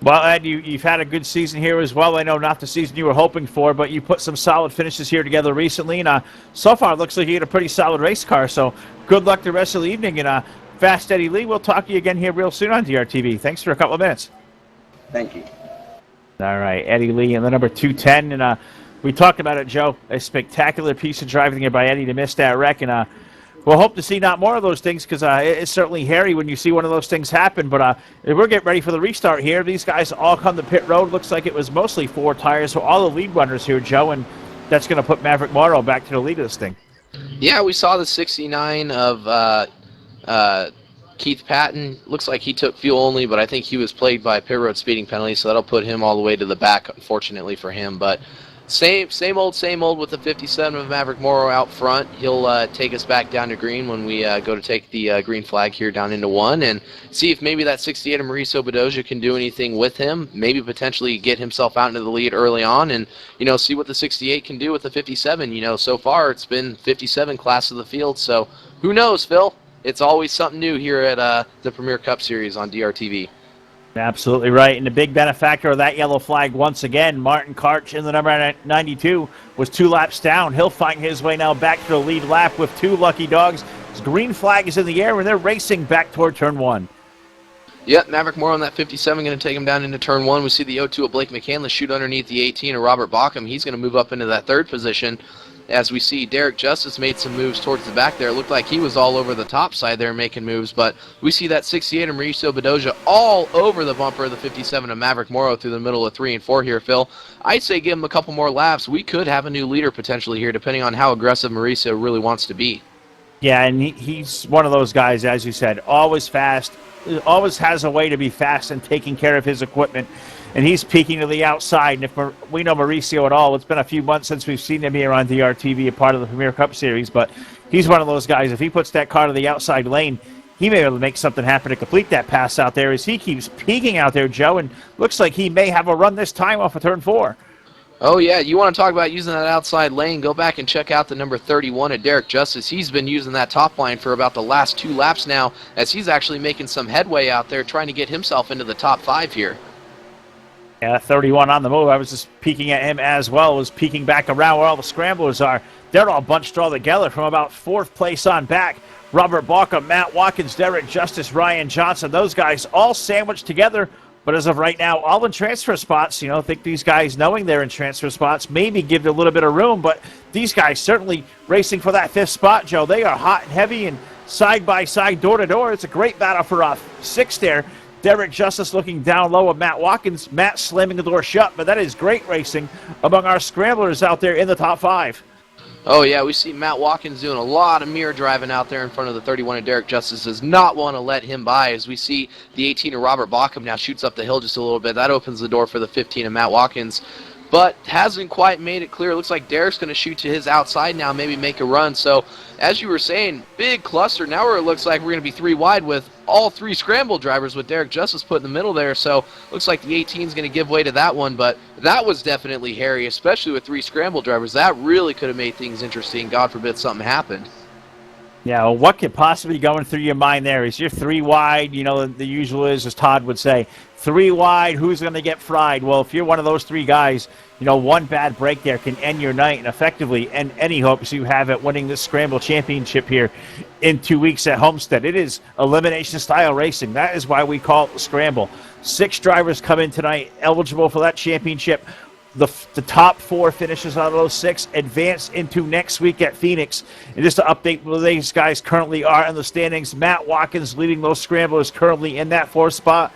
Well, Ed, you've had a good season here as well. I know not the season you were hoping for, but you put some solid finishes here together recently. And so far, it looks like you had a pretty solid race car. So good luck the rest of the evening. And Fast Eddie Lee, we'll talk to you again here real soon on DRTV. Thanks for a couple of minutes. Thank you. All right, Eddie Lee and the number 210. And we talked about it, Joe. A spectacular piece of driving here by Eddie to miss that wreck. And we'll hope to see not more of those things because it's certainly hairy when you see one of those things happen. But we're getting ready for the restart here. These guys all come to pit road. Looks like it was mostly 4 tires. So all the lead runners here, Joe, and that's going to put Maverick Morrow back to the lead of this thing. Yeah, we saw the 69 of Keith Patton. Looks like he took fuel only, but I think he was plagued by a pit road speeding penalty, so that'll put him all the way to the back, unfortunately for him. But same old with the 57 of Maverick Morrow out front. He'll take us back down to green when we go to take the green flag here down into 1 and see if maybe that 68 of Mauricio Bedoya can do anything with him, maybe potentially get himself out into the lead early on and, see what the 68 can do with the 57. So far it's been 57 class of the field, so who knows, Phil? It's always something new here at the Premier Cup Series on DRTV. Absolutely right. And the big benefactor of that yellow flag once again, Martin Karch in the number 92, was 2 laps down. He'll find his way now back to the lead lap with 2 lucky dogs. His green flag is in the air, and they're racing back toward turn 1. Yep, Maverick Moore on that 57 going to take him down into turn 1. We see the 02 of Blake McCandless shoot underneath the 18 of Robert Bauckham. He's going to move up into that 3rd position. As we see, Derek Justice made some moves towards the back there. It looked like he was all over the top side there making moves, but we see that 68 of Mauricio Bedoya all over the bumper of the 57 of Maverick Morrow through the middle of 3 and 4 here, Phil. I'd say give him a couple more laps. We could have a new leader potentially here, depending on how aggressive Mauricio really wants to be. Yeah, and he's one of those guys, as you said, always fast, always has a way to be fast and taking care of his equipment. And he's peeking to the outside. And if we know Mauricio at all, it's been a few months since we've seen him here on DRTV, a part of the Premier Cup Series. But he's one of those guys, if he puts that car to the outside lane, he may be able to make something happen to complete that pass out there as he keeps peeking out there, Joe. And looks like he may have a run this time off of turn 4. Oh, yeah, you want to talk about using that outside lane, go back and check out the number 31 of Derek Justice. He's been using that top line for about the last 2 laps now, as he's actually making some headway out there trying to get himself into the top 5 here. Yeah, 31 on the move. I was just peeking at him as well. Was peeking back around where all the scramblers are. They're all bunched all together from about 4th place on back. Robert Bauckham, Matt Watkins, Derek Justice, Ryan Johnson. Those guys all sandwiched together. But as of right now, all in transfer spots. I think these guys, knowing they're in transfer spots, maybe give it a little bit of room. But these guys certainly racing for that 5th spot, Joe. They are hot and heavy and side by side, door to door. It's a great battle for 6th there. Derek Justice looking down low of Matt Watkins. Matt slamming the door shut, but that is great racing among our scramblers out there in the top 5. Oh, yeah, we see Matt Watkins doing a lot of mirror driving out there in front of the 31, and Derek Justice does not want to let him by, as we see the 18 of Robert Bauckham now shoots up the hill just a little bit. That opens the door for the 15 of Matt Watkins, but hasn't quite made it clear. It looks like Derek's going to shoot to his outside now, maybe make a run. So, as you were saying, big cluster. Now where it looks like we're going to be 3 wide with all 3 scramble drivers with Derek Justice put in the middle there. So, looks like the 18 is going to give way to that one, but that was definitely hairy, especially with 3 scramble drivers. That really could have made things interesting. God forbid something happened. Yeah, well, what could possibly be going through your mind there? Is you're 3 wide, you know, the usual is, as Todd would say, 3 wide, who's going to get fried? Well, if you're one of those 3 guys, you know, one bad break there can end your night and effectively end any hopes you have at winning this Scramble Championship here in 2 weeks at Homestead. It is elimination-style racing. That is why we call it the Scramble. 6 drivers come in tonight eligible for that championship. The top 4 finishes out of those 6 advance into next week at Phoenix. And just to update where these guys currently are in the standings, Matt Watkins leading those scramblers currently in that 4th spot.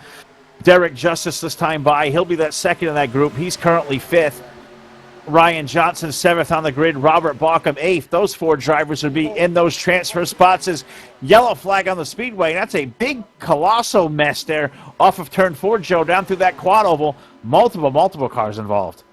Derek Justice this time by. He'll be that second in that group. He's currently 5th. Ryan Johnson 7th on the grid. Robert Bauckham 8th. Those 4 drivers would be in those transfer spots as yellow flag on the speedway. That's a big, colossal mess there off of turn 4, Joe, down through that quad oval. Multiple cars involved.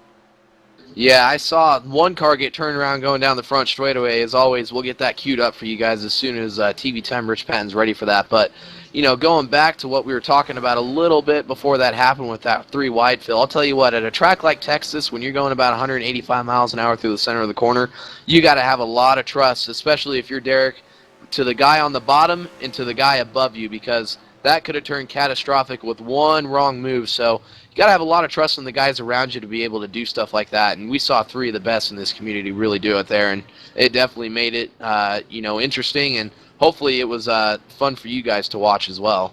Yeah, I saw one car get turned around going down the front straightaway. As always, we'll get that queued up for you guys as soon as TV Time Rich Patton's ready for that. But, you know, going back to what we were talking about a little bit before that happened with that 3 wide fill, I'll tell you what, at a track like Texas, when you're going about 185 miles an hour through the center of the corner, you got to have a lot of trust, especially if you're Derek, to the guy on the bottom and to the guy above you, because that could have turned catastrophic with one wrong move. So you got to have a lot of trust in the guys around you to be able to do stuff like that. And we saw 3 of the best in this community really do it there, and it definitely made it, you know, interesting. And hopefully it was fun for you guys to watch as well.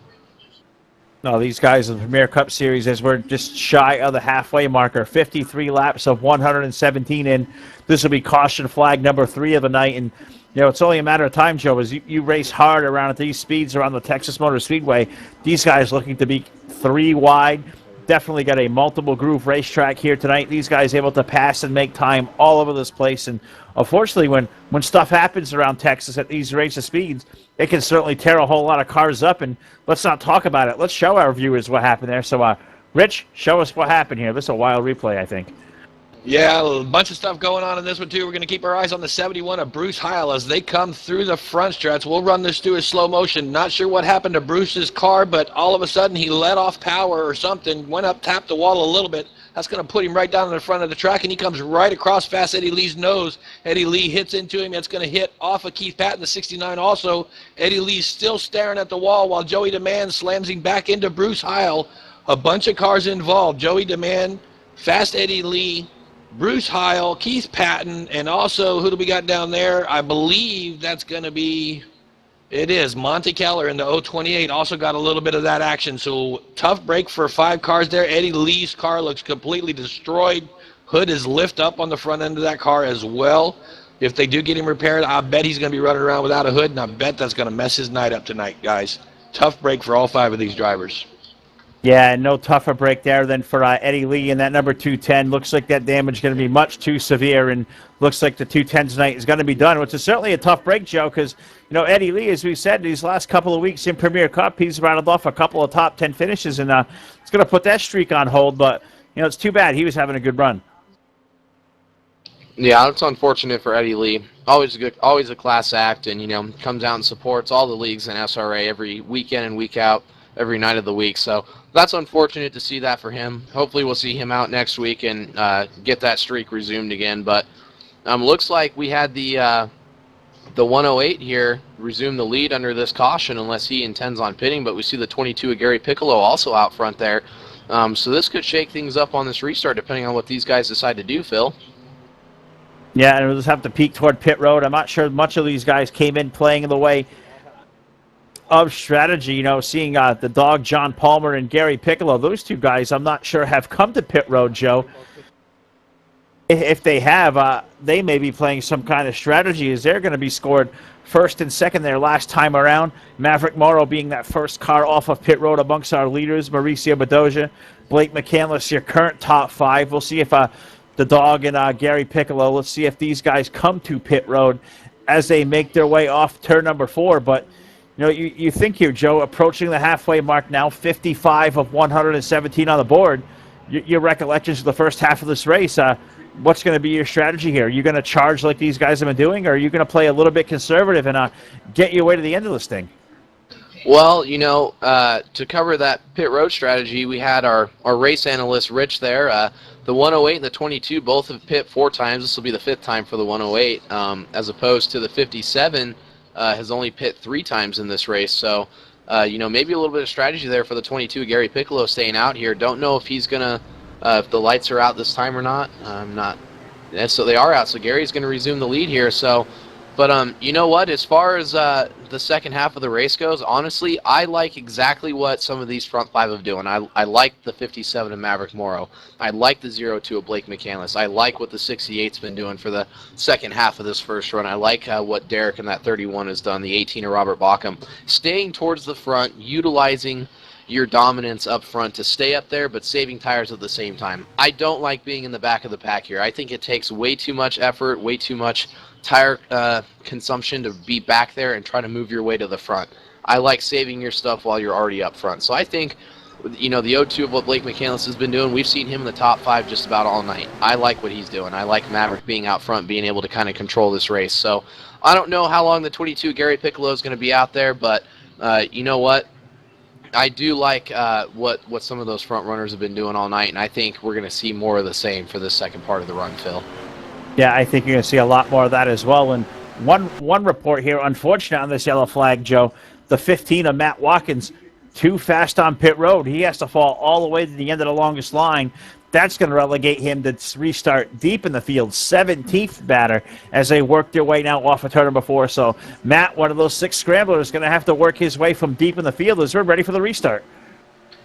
No, these guys in the Premier Cup Series, as we're just shy of the halfway marker, 53 laps of 117 in. This will be caution flag number 3 of the night. And, you know, it's only a matter of time, Joe, as you race hard around at these speeds around the Texas Motor Speedway. These guys looking to be 3 wide. Definitely got a multiple groove racetrack here tonight. These guys able to pass and make time all over this place. And unfortunately, when stuff happens around Texas at these race speeds, it can certainly tear a whole lot of cars up. And let's not talk about it. Let's show our viewers what happened there. So, Rich, show us what happened here. This is a wild replay, I think. Yeah, a bunch of stuff going on in this one, too. We're going to keep our eyes on the 71 of Bruce Heil as they come through the front stretch. We'll run this through a slow motion. Not sure what happened to Bruce's car, but all of a sudden he let off power or something, went up, tapped the wall a little bit. That's going to put him right down in the front of the track, and he comes right across Fast Eddie Lee's nose. Eddie Lee hits into him. That's going to hit off of Keith Patton, the 69 also. Eddie Lee's still staring at the wall while Joey DeMann slams him back into Bruce Heil. A bunch of cars involved. Joey DeMann, Fast Eddie Lee, Bruce Heil, Keith Patton, and also, who do we got down there? I believe that's going to be, it is, Monte Keller in the 028 also got a little bit of that action. So, tough break for 5 cars there. Eddie Lee's car looks completely destroyed. Hood is lift up on the front end of that car as well. If they do get him repaired, I bet he's going to be running around without a hood, and I bet that's going to mess his night up tonight, guys. Tough break for all 5 of these drivers. Yeah, no tougher break there than for Eddie Lee in that number 210. Looks like that damage is going to be much too severe, and looks like the 210 tonight is going to be done, which is certainly a tough break, Joe, because, you know, Eddie Lee, as we said, these last couple of weeks in Premier Cup, he's rattled off a couple of top 10 finishes, and it's going to put that streak on hold, but, you know, it's too bad. He was having a good run. Yeah, it's unfortunate for Eddie Lee. Always a class act, and, you know, comes out and supports all the leagues in SRA every weekend and week out, every night of the week. So that's unfortunate to see that for him. Hopefully we'll see him out next week and get that streak resumed again. But looks like we had the 108 here resume the lead under this caution unless he intends on pitting. But we see the 22 of Gary Piccolo also out front there. So this could shake things up on this restart depending on what these guys decide to do, Phil. Yeah, and we'll just have to peek toward pit road. I'm not sure much of these guys came in playing in the way of strategy. You know, seeing the dog John Palmer and Gary Piccolo, those 2 guys I'm not sure have come to pit road, Joe. If they have, they may be playing some kind of strategy as they're going to be scored first and second their last time around. Maverick Morrow being that first car off of pit road amongst our leaders. Mauricio Bedoya, Blake McCandless, your current top 5. We'll see if the dog and Gary Piccolo. Let's see if these guys come to pit road as they make their way off turn number 4. But you think here, Joe, approaching the halfway mark now, 55 of 117 on the board. Your recollections of the first half of this race, what's going to be your strategy here? Are you going to charge like these guys have been doing, or are you going to play a little bit conservative and get your way to the end of this thing? Well, to cover that pit road strategy, we had our race analyst, Rich, there. The 108 and the 22 both have pit 4 times. This will be the 5th time for the 108, as opposed to the 57 has only pit 3 times in this race. So, maybe a little bit of strategy there for the 22, Gary Piccolo, staying out here. Don't know if he's going to, if the lights are out this time or not. So they are out, so Gary's going to resume the lead here. So, but you know what? As far as the second half of the race goes, honestly, I like exactly what some of these front 5 are doing. I like the 57 of Maverick Morrow. I like the 02 of Blake McCandless. I like what the 68's been doing for the second half of this first run. I like what Derek and that 31 has done, the 18 of Robert Bauckham. Staying towards the front, utilizing your dominance up front to stay up there, but saving tires at the same time. I don't like being in the back of the pack here. I think it takes way too much effort, way too much tire consumption to be back there and try to move your way to the front. I like saving your stuff while you're already up front. So I think, the 02 of what Blake McCandless has been doing, we've seen him in the top 5 just about all night. I like what he's doing. I like Maverick being out front, being able to kind of control this race. So I don't know how long the 22 Gary Piccolo is going to be out there, but you know what? I do like what some of those front runners have been doing all night, and I think we're going to see more of the same for the second part of the run, Phil. Yeah, I think you're going to see a lot more of that as well. And one report here, unfortunate on this yellow flag, Joe, the 15 of Matt Watkins, too fast on pit road. He has to fall all the way to the end of the longest line. That's going to relegate him to restart deep in the field, 17th batter, as they work their way now off of turn number 4. So Matt, one of those 6 scramblers, is going to have to work his way from deep in the field as we're ready for the restart.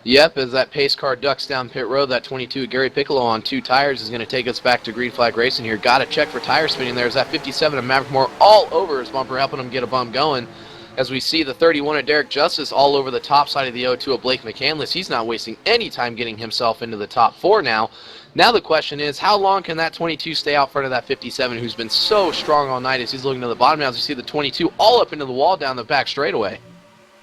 Yep, as that pace car ducks down pit road, that 22 Gary Piccolo on 2 tires is going to take us back to green flag racing here. Got to check for tire spinning there. As that 57 of Maverick Moore all over his bumper, helping him get a bump going. As we see the 31 of Derek Justice all over the top side of the 02 of Blake McCandless. He's not wasting any time getting himself into the top 4 now. Now the question is, how long can that 22 stay out front of that 57 who's been so strong all night as he's looking to the bottom now, as you see the 22 all up into the wall down the back straightaway.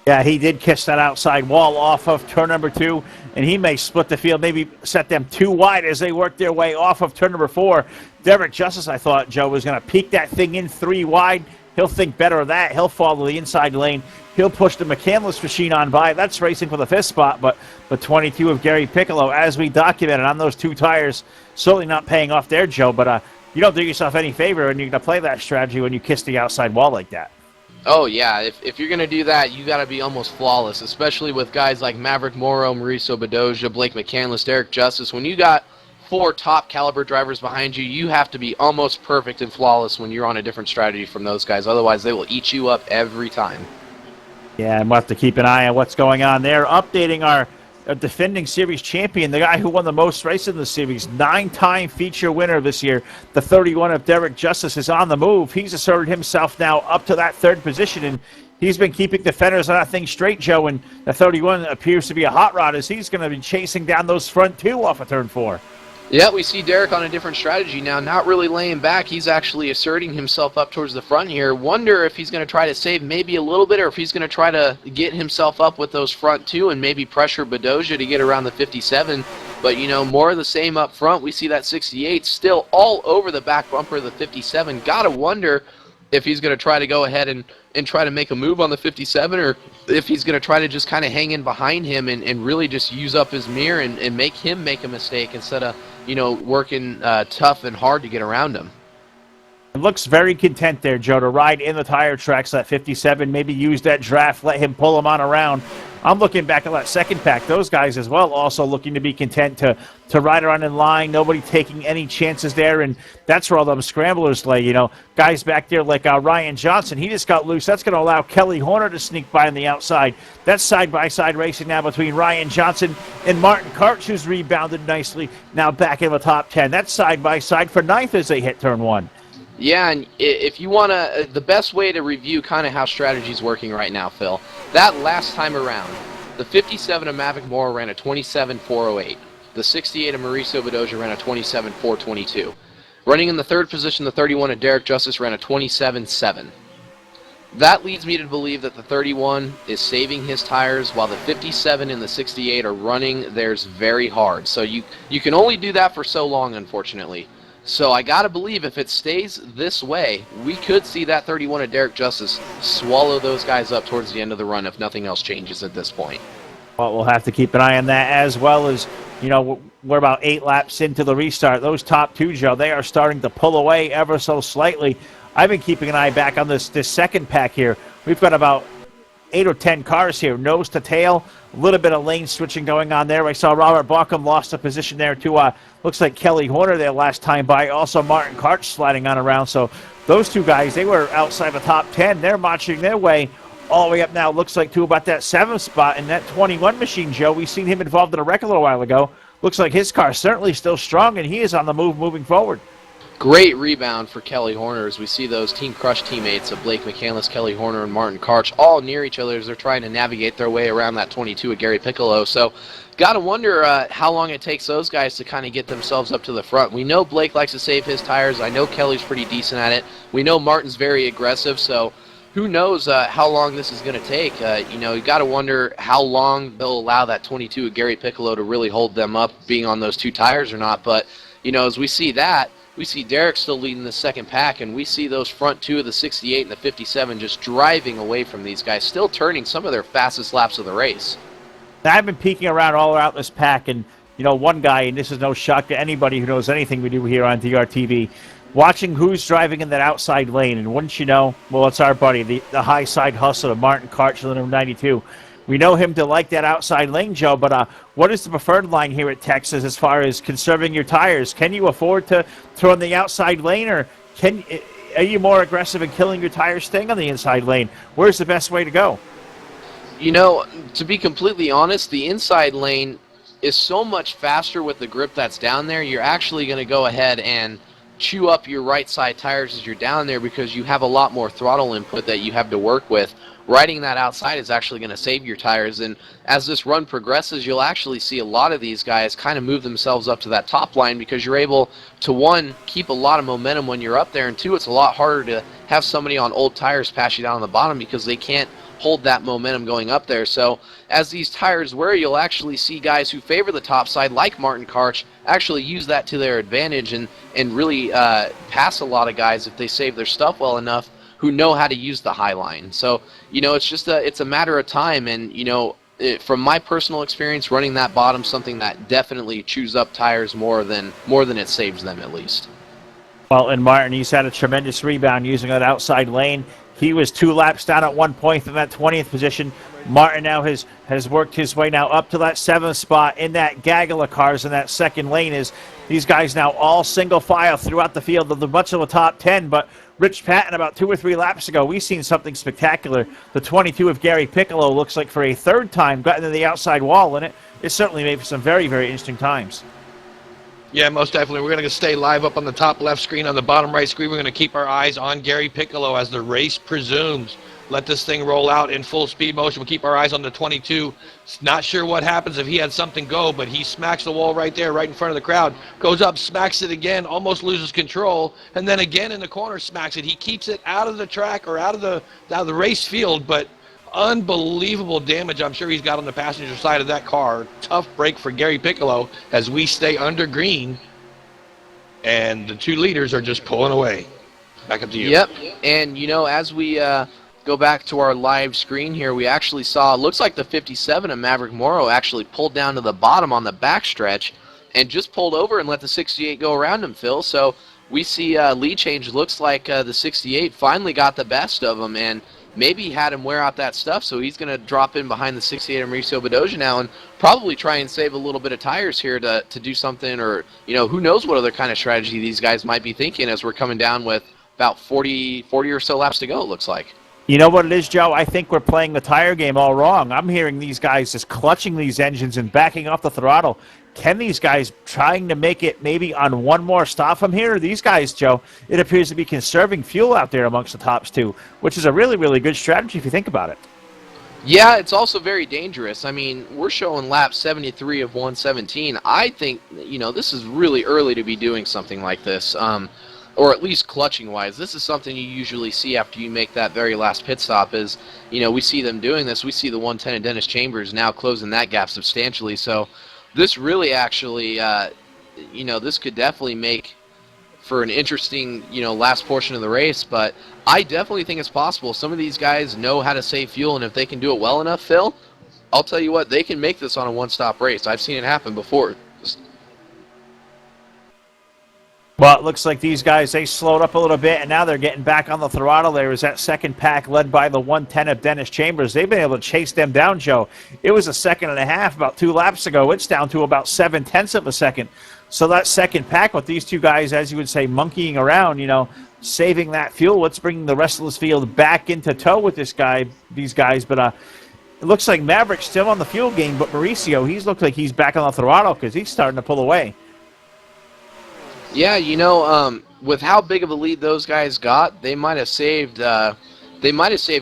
Yeah, he did kiss that outside wall off of turn number 2, and he may split the field, maybe set them 2 wide as they work their way off of turn number 4. Derek Justice, I thought, Joe, was going to peek that thing in 3 wide. He'll think better of that. He'll follow the inside lane. He'll push the McCandless machine on by. That's racing for the 5th spot, but the 22 of Gary Piccolo, as we documented on those 2 tires, certainly not paying off there, Joe, but you don't do yourself any favor when you're going to play that strategy when you kiss the outside wall like that. Oh, yeah. If you're going to do that, you got to be almost flawless, especially with guys like Maverick Morrow, Mauricio Bedoya, Blake McCandless, Derek Justice. When you got 4 top caliber drivers behind you, you have to be almost perfect and flawless when you're on a different strategy from those guys. Otherwise, they will eat you up every time. Yeah, and we'll have to keep an eye on what's going on there. Updating our defending series champion, the guy who won the most races in the series, 9-time feature winner this year, the 31 of Derek Justice, is on the move. He's asserted himself now up to that 3rd position, and he's been keeping the fenders on that thing straight, Joe, and the 31 appears to be a hot rod as he's going to be chasing down those front 2 off of turn 4. Yeah, we see Derek on a different strategy now, not really laying back. He's actually asserting himself up towards the front here. Wonder if he's going to try to save maybe a little bit, or if he's going to try to get himself up with those front 2 and maybe pressure Bedoya to get around the 57. But, more of the same up front. We see that 68 still all over the back bumper of the 57. Got to wonder if he's going to try to go ahead and try to make a move on the 57, or if he's going to try to just kind of hang in behind him and really just use up his mirror and make him make a mistake instead of, working tough and hard to get around him. It looks very content there, Joe, to ride in the tire tracks, that 57, maybe use that draft, let him pull him on around. I'm looking back at that second pack. Those guys as well also looking to be content to ride around in line. Nobody taking any chances there, and that's where all them scramblers lay. Guys back there like Ryan Johnson, he just got loose. That's going to allow Kelly Horner to sneak by on the outside. That's side-by-side racing now between Ryan Johnson and Martin Karch, who's rebounded nicely, now back in the top 10. That's side-by-side for 9th as they hit turn 1. Yeah, and if you want to, the best way to review kind of how strategy's working right now, Phil, that last time around, the 57 of Maverick Moore ran a 27.408. The 68 of Mauricio Bedoya ran a 27.422. Running in the third position, the 31 of Derek Justice ran a 27.7. That leads me to believe that the 31 is saving his tires while the 57 and the 68 are running theirs very hard. So you can only do that for so long, unfortunately. So I got to believe if it stays this way, we could see that 31 of Derek Justice swallow those guys up towards the end of the run if nothing else changes at this point. Well, we'll have to keep an eye on that, as well as, you know, we're about 8 laps into the restart. Those top two, Joe, they are starting to pull away ever so slightly. I've been keeping an eye back on this second pack here. We've got about 8 or 10 cars here, nose to tail. A little bit of lane switching going on there. I saw Robert Bauckham lost a position there to, looks like Kelly Horner there last time by. Also Martin Karch sliding on around. So those two guys, they were outside the top 10. They're marching their way all the way up now. Looks like to about that 7th spot in that 21 machine, Joe. We've seen him involved in a wreck a little while ago. Looks like his car certainly still strong, and he is on the move moving forward. Great rebound for Kelly Horner as we see those Team Crush teammates of Blake McCandless, Kelly Horner, and Martin Karch all near each other as they're trying to navigate their way around that 22 of Gary Piccolo. So got to wonder how long it takes those guys to kind of get themselves up to the front. We know Blake likes to save his tires. I know Kelly's pretty decent at it. We know Martin's very aggressive, so who knows how long this is going to take. You got to wonder how long they'll allow that 22 of Gary Piccolo to really hold them up being on those two tires or not. But, as we see that, we see Derek still leading the second pack, and we see those front two of the 68 and the 57 just driving away from these guys, still turning some of their fastest laps of the race. Now, I've been peeking around all around this pack, and, one guy, and this is no shock to anybody who knows anything we do here on DRTV, watching who's driving in that outside lane. And wouldn't you know, well, it's our buddy, the high side hustler, Martin Karch, the number 92. We know him to like that outside lane, Joe, but what is the preferred line here at Texas as far as conserving your tires? Can you afford to throw in the outside lane, or are you more aggressive in killing your tires staying on the inside lane? Where's the best way to go? To be completely honest, the inside lane is so much faster with the grip that's down there. You're actually going to go ahead and chew up your right side tires as you're down there because you have a lot more throttle input that you have to work with. Riding that outside is actually going to save your tires, and as this run progresses, you'll actually see a lot of these guys kind of move themselves up to that top line because you're able to, one, keep a lot of momentum when you're up there, and two, it's a lot harder to have somebody on old tires pass you down on the bottom because they can't hold that momentum going up there. So as these tires wear, you'll actually see guys who favor the top side, like Martin Karch, actually use that to their advantage and really pass a lot of guys if they save their stuff well enough who know how to use the high line. So, it's just it's a matter of time, and, from my personal experience, running that bottom, something that definitely chews up tires more than it saves them at least. Well, and Martin, he's had a tremendous rebound using that outside lane. He was 2 laps down at one point in that 20th position. Martin now has worked his way now up to that 7th spot in that gaggle of cars in that second lane. Is these guys now all single file throughout the field of the much of the top 10, but Rich Patton about 2 or 3 laps ago, we've seen something spectacular. The 22 of Gary Piccolo looks like for a third time got into the outside wall, and it certainly made for some very, very interesting times. Yeah, most definitely. We're going to stay live up on the top left screen. On the bottom right screen, we're going to keep our eyes on Gary Piccolo as the race presumes. Let this thing roll out in full speed motion. We'll keep our eyes on the 22. Not sure what happens if he had something go, but he smacks the wall right there, right in front of the crowd. Goes up, smacks it again, almost loses control, and then again in the corner smacks it. He keeps it out of the track or out of the race field, but unbelievable damage I'm sure he's got on the passenger side of that car. Tough break for Gary Piccolo as we stay under green, and the 2 leaders are just pulling away. Back up to you. Yep, and as we go back to our live screen here, we actually saw, looks like the 57 of Maverick Morrow actually pulled down to the bottom on the backstretch and just pulled over and let the 68 go around him, Phil. So we see lead change. Looks like the 68 finally got the best of him and maybe had him wear out that stuff, so he's going to drop in behind the 68 of Mauricio Bedoya now and probably try and save a little bit of tires here to do something, or, who knows what other kind of strategy these guys might be thinking as we're coming down with about 40 or so laps to go, it looks like. You know what it is, Joe? I think we're playing the tire game all wrong. I'm hearing these guys just clutching these engines and backing off the throttle. Can these guys trying to make it maybe on one more stop from here? These guys, Joe, it appears to be conserving fuel out there amongst the tops two, which is a really, really good strategy if you think about it. Yeah, it's also very dangerous. I mean, we're showing lap 73 of 117. I think, this is really early to be doing something like this, or at least clutching-wise. This is something you usually see after you make that very last pit stop is, we see them doing this. We see the 110 and Dennis Chambers now closing that gap substantially. So this really actually, this could definitely make for an interesting, last portion of the race, but I definitely think it's possible. Some of these guys know how to save fuel, and if they can do it well enough, Phil, I'll tell you what, they can make this on a one-stop race. I've seen it happen before. Well, it looks like these guys, they slowed up a little bit, and now they're getting back on the throttle. There was that second pack led by the 110 of Dennis Chambers. They've been able to chase them down, Joe. It was a second and a half about 2 laps ago. It's down to about 7/10 of a second. So that second pack with these two guys, as you would say, monkeying around, saving that fuel. Let's bring the rest of this field back into tow with these guys. But it looks like Maverick's still on the fuel game, but Mauricio, he's looked like he's back on the throttle because he's starting to pull away. Yeah, with how big of a lead those guys got, they might have saved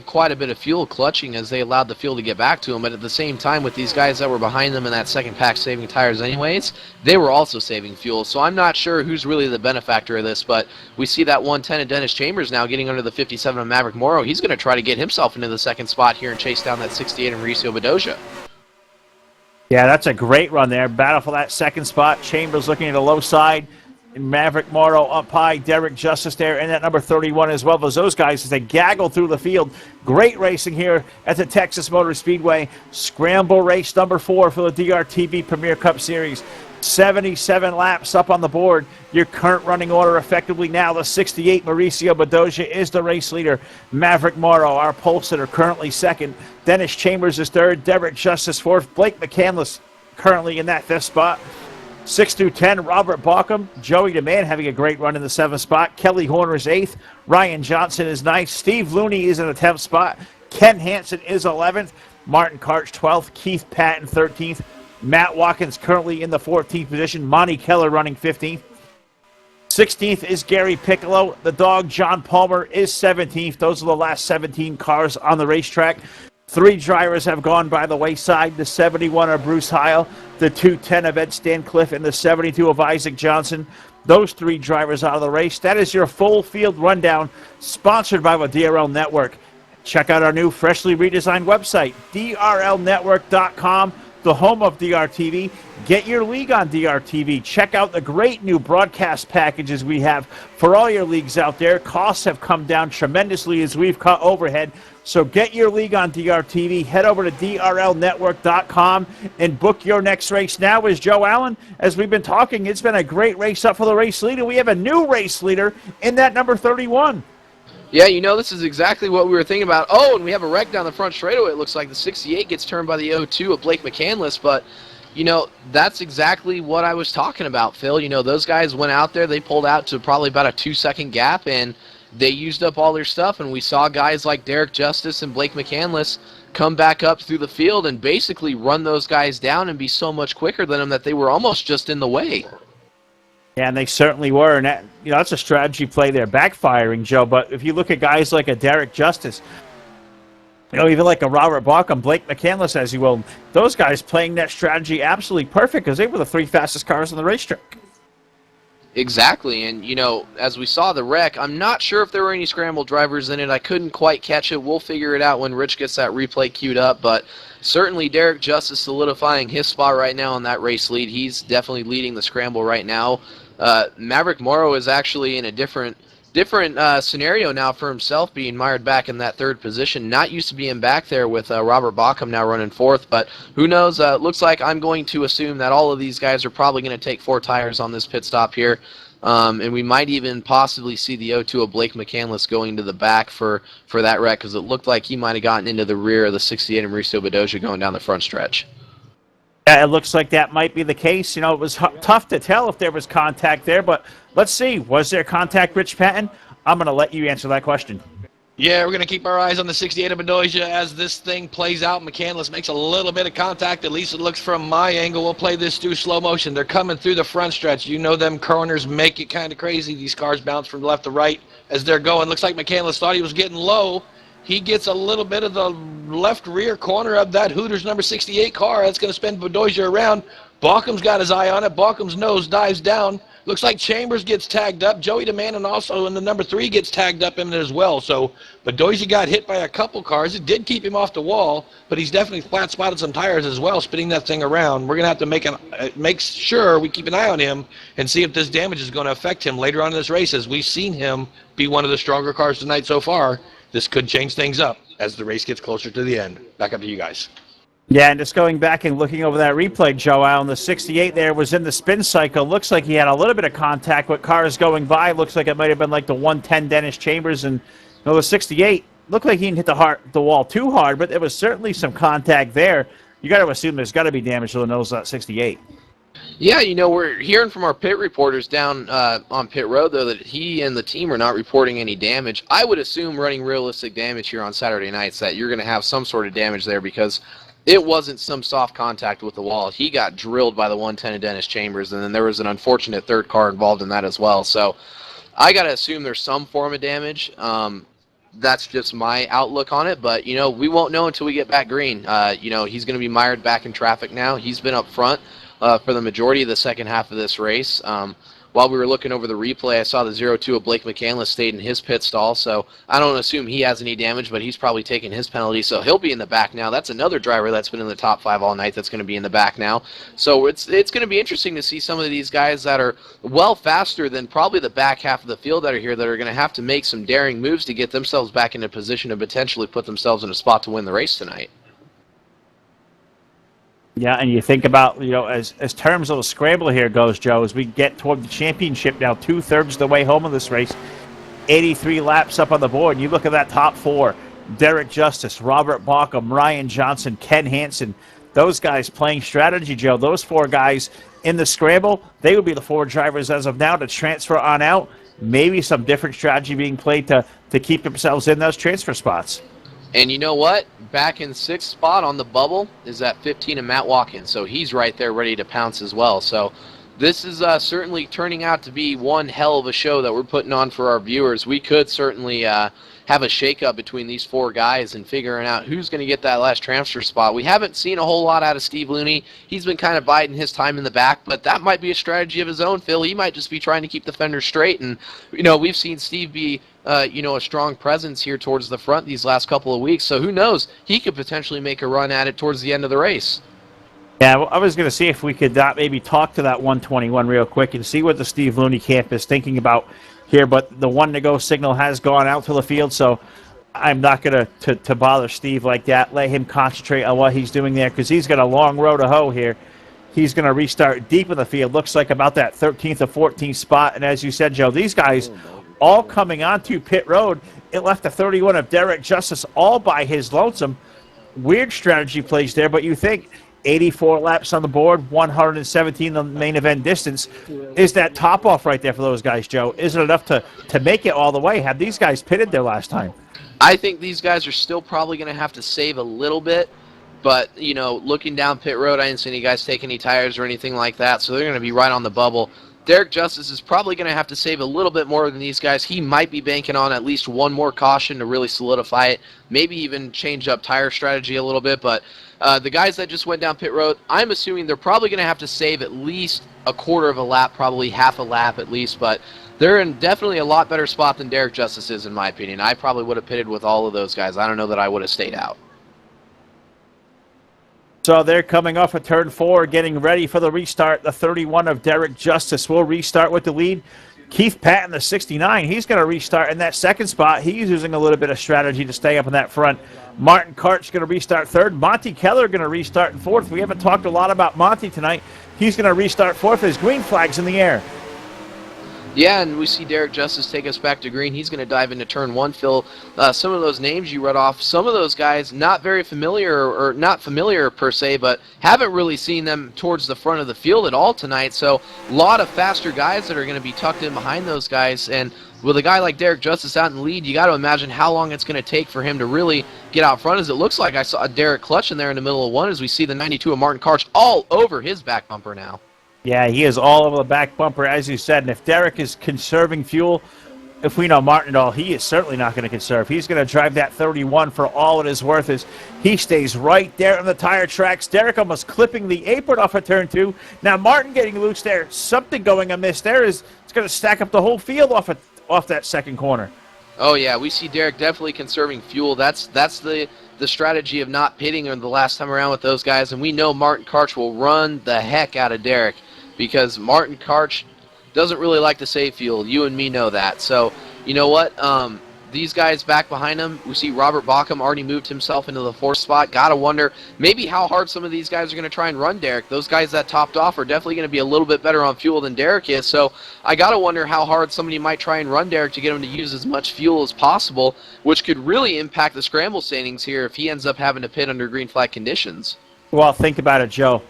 quite a bit of fuel clutching as they allowed the fuel to get back to them. But at the same time, with these guys that were behind them in that second pack saving tires anyways, they were also saving fuel. So I'm not sure who's really the benefactor of this, but we see that 110 of Dennis Chambers now getting under the 57 of Maverick Morrow. He's going to try to get himself into the second spot here and chase down that 68 of Mauricio Bedoya. Yeah, that's a great run there. Battle for that second spot. Chambers looking at the low side. Maverick Morrow up high, Derek Justice there, and that number 31 as well as those guys as they gaggle through the field. Great racing here at the Texas Motor Speedway. Scramble race number 4 for the DRTV Premier Cup Series. 77 laps up on the board. Your current running order effectively now, the 68 Mauricio Bedoya is the race leader. Maverick Morrow, our pole sitter, currently second. Dennis Chambers is third. Derek Justice fourth. Blake McCandless currently in that 5th spot. 6 through 10, Robert Bauckham, Joey DeMann having a great run in the 7th spot. Kelly Horner is 8th. Ryan Johnson is 9th. Steve Looney is in the 10th spot. Ken Hansen is 11th. Martin Karch 12th. Keith Patton 13th. Matt Watkins currently in the 14th position. Monty Keller running 15th. 16th is Gary Piccolo. The dog John Palmer is 17th. Those are the last 17 cars on the racetrack. 3 drivers have gone by the wayside. The 71 of Bruce Heil, the 210 of Ed Stancliffe, and the 72 of Isaac Johnson. Those 3 drivers out of the race. That is your full field rundown, sponsored by the DRL Network. Check out our new freshly redesigned website, drlnetwork.com, the home of DRTV. Get your league on DRTV. Check out the great new broadcast packages we have for all your leagues out there. Costs have come down tremendously as we've cut overhead. So get your league on DRTV. Head over to drlnetwork.com and book your next race now. As Joe Allen, as we've been talking, it's been a great race up for the race leader. We have a new race leader in that number 31. Yeah, this is exactly what we were thinking about. Oh, and we have a wreck down the front straightaway. It looks like the 68 gets turned by the 02 of Blake McCandless, but, that's exactly what I was talking about, Phil. Those guys went out there, they pulled out to probably about a 2-second gap, and they used up all their stuff, and we saw guys like Derek Justice and Blake McCandless come back up through the field and basically run those guys down and be so much quicker than them that they were almost just in the way. Yeah, and they certainly were, and that's a strategy play there, backfiring, Joe. But if you look at guys like a Derek Justice, even like a Robert Bauckham, Blake McCandless, as you will, those guys playing that strategy absolutely perfect because they were the 3 fastest cars on the racetrack. Exactly, and as we saw the wreck, I'm not sure if there were any scramble drivers in it. I couldn't quite catch it. We'll figure it out when Rich gets that replay queued up, but certainly Derek Justice solidifying his spot right now in that race lead. He's definitely leading the scramble right now. Maverick Morrow is actually in a different scenario now for himself, being mired back in that 3rd position. Not used to being back there with Robert Bauckham now running 4th, but who knows? Looks like I'm going to assume that all of these guys are probably going to take 4 tires on this pit stop here, and we might even possibly see the 02 of Blake McCandless going to the back for that wreck, because it looked like he might have gotten into the rear of the 68 of Mauricio Bedoya going down the front stretch. Yeah, it looks like that might be the case. It was tough to tell if there was contact there, but let's see. Was there contact, Rich Patton? I'm going to let you answer that question. Yeah, we're going to keep our eyes on the 68 of Bedoya as this thing plays out. McCandless makes a little bit of contact. At least it looks from my angle. We'll play this through slow motion. They're coming through the front stretch. Them corners make it kind of crazy. These cars bounce from left to right as they're going. Looks like McCandless thought he was getting low. he gets a little bit of the left rear corner of that Hooters number 68 car. That's going to spin Bedoya around. Baucom's got his eye on it. Baucom's nose dives down. Looks like Chambers gets tagged up. Joey DeMannon also in the number 3 gets tagged up in it as well. So Bedoya got hit by a couple cars. It did keep him off the wall, but he's definitely flat spotted some tires as well, spinning that thing around. We're going to have to make sure we keep an eye on him and see if this damage is going to affect him later on in this race, as we've seen him be one of the stronger cars tonight so far. This could change things up as the race gets closer to the end. Back up to you guys. Yeah, and just going back and looking over that replay, Joe Allen, the 68 there was in the spin cycle. Looks like he had a little bit of contact with cars going by. Looks like it might have been like the 110 Dennis Chambers. And the 68 looked like he didn't hit the wall too hard, but there was certainly some contact there. You got to assume there's got to be damage to the nose of that 68. Yeah, we're hearing from our pit reporters down on pit road, though, that he and the team are not reporting any damage. I would assume, running realistic damage here on Saturday nights, that you're going to have some sort of damage there, because it wasn't some soft contact with the wall. He got drilled by the 110 of Dennis Chambers, and then there was an unfortunate third car involved in that as well. So I got to assume there's some form of damage. That's just my outlook on it, but, we won't know until we get back green. He's going to be mired back in traffic now. He's been up front for the majority of the second half of this race. While we were looking over the replay, I saw the 0-2 of Blake McCandless stayed in his pit stall, so I don't assume he has any damage, but he's probably taking his penalty, so he'll be in the back now. That's another driver that's been in the top 5 all night that's going to be in the back now. So it's going to be interesting to see some of these guys that are well faster than probably the back half of the field that are here, that are going to have to make some daring moves to get themselves back in a position to potentially put themselves in a spot to win the race tonight. Yeah, and you think about, as terms of the scramble here goes, Joe, as we get toward the championship now, 2/3 of the way home of this race, 83 laps up on the board. And you look at that top 4, Derek Justice, Robert Baucom, Ryan Johnson, Ken Hansen, those guys playing strategy, Joe. Those 4 guys in the scramble, they would be the 4 drivers as of now to transfer on out. Maybe some different strategy being played to keep themselves in those transfer spots. And you know what? Back in 6th spot on the bubble is that 15 of Matt Watkins. So he's right there ready to pounce as well. So this is certainly turning out to be one hell of a show that we're putting on for our viewers. We could certainly have a shakeup between these 4 guys and figuring out who's going to get that last transfer spot. We haven't seen a whole lot out of Steve Looney. He's been kind of biding his time in the back, but that might be a strategy of his own, Phil. He might just be trying to keep the fenders straight. And, we've seen Steve be a strong presence here towards the front these last couple of weeks. So who knows? He could potentially make a run at it towards the end of the race. Yeah, I was going to see if we could maybe talk to that 121 real quick and see what the Steve Looney camp is thinking about here. But the 1-to-go signal has gone out to the field, so I'm not going to bother Steve like that. Let him concentrate on what he's doing there, because he's got a long road to hoe here. He's going to restart deep in the field. Looks like about that 13th or 14th spot. And as you said, Joe, these guys all coming onto pit road. It left the 31 of Derek Justice all by his lonesome. Weird strategy plays there, but you think 84 laps on the board, 117 the main event distance. Is that top off right there for those guys, Joe? Is it enough to make it all the way? Have these guys pitted there last time? I think these guys are still probably going to have to save a little bit. But, looking down pit road, I didn't see any guys take any tires or anything like that, so they're going to be right on the bubble. Derek Justice is probably going to have to save a little bit more than these guys. He might be banking on at least one more caution to really solidify it, maybe even change up tire strategy a little bit. But the guys that just went down pit road, I'm assuming they're probably going to have to save at least a quarter of a lap, probably half a lap at least. But they're in definitely a lot better spot than Derek Justice is, in my opinion. I probably would have pitted with all of those guys. I don't know that I would have stayed out. So they're coming off of turn 4, getting ready for the restart. The 31 of Derek Justice will restart with the lead. Keith Patton, the 69, he's going to restart in that 2nd spot. He's using a little bit of strategy to stay up in that front. Martin Karch going to restart 3rd. Monty Keller going to restart in 4th. We haven't talked a lot about Monty tonight. He's going to restart 4th. His green flag's in the air. Yeah, and we see Derek Justice take us back to green. He's going to dive into turn 1. Phil, some of those names you read off, some of those guys not very familiar, or not familiar per se, but haven't really seen them towards the front of the field at all tonight. So a lot of faster guys that are going to be tucked in behind those guys. And with a guy like Derek Justice out in the lead, you got to imagine how long it's going to take for him to really get out front. As it looks like I saw Derek clutching there in the middle of 1 as we see the 92 of Martin Karch all over his back bumper now. Yeah, he is all over the back bumper, as you said. And if Derek is conserving fuel, if we know Martin at all, he is certainly not going to conserve. He's going to drive that 31 for all it is worth as he stays right there on the tire tracks. Derek almost clipping the apron off of turn 2. Now Martin getting loose there. Something going amiss there is it's going to stack up the whole field off that second corner. Oh, yeah, we see Derek definitely conserving fuel. That's the strategy of not pitting the last time around with those guys, and we know Martin Karch will run the heck out of Derek because Martin Karch doesn't really like to save fuel. You and me know that. So, you know what? These guys back behind him, we see Robert Bauckham already moved himself into the 4th spot. Got to wonder maybe how hard some of these guys are going to try and run Derek. Those guys that topped off are definitely going to be a little bit better on fuel than Derek is. So I got to wonder how hard somebody might try and run Derek to get him to use as much fuel as possible, which could really impact the scramble standings here if he ends up having to pit under green flag conditions. Well, think about it, Joe.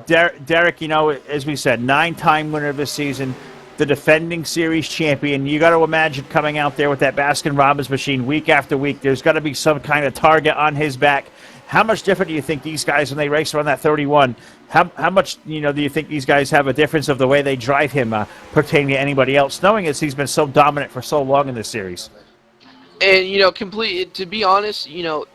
Derek, as we said, 9-time winner of this season, the defending series champion. You got to imagine coming out there with that Baskin-Robbins machine week after week. There's got to be some kind of target on his back. How much different do you think these guys, when they race around that 31, how much do you think these guys have a difference of the way they drive him pertaining to anybody else, knowing as he's been so dominant for so long in this series? And, to be honest,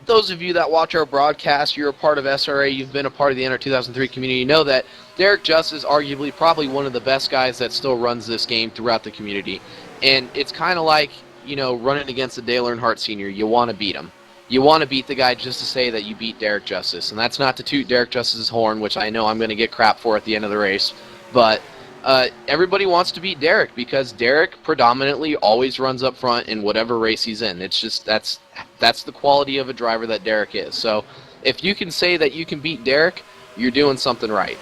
those of you that watch our broadcast, you're a part of SRA, you've been a part of the Enter 2003 community, you know that Derek Justice is arguably probably one of the best guys that still runs this game throughout the community. And it's kind of like, running against a Dale Earnhardt Sr. You want to beat him. You want to beat the guy just to say that you beat Derek Justice. And that's not to toot Derek Justice's horn, which I know I'm going to get crap for at the end of the race. But everybody wants to beat Derek because Derek predominantly always runs up front in whatever race he's in. It's just that's the quality of a driver that Derek is. So if you can say that you can beat Derek, you're doing something right.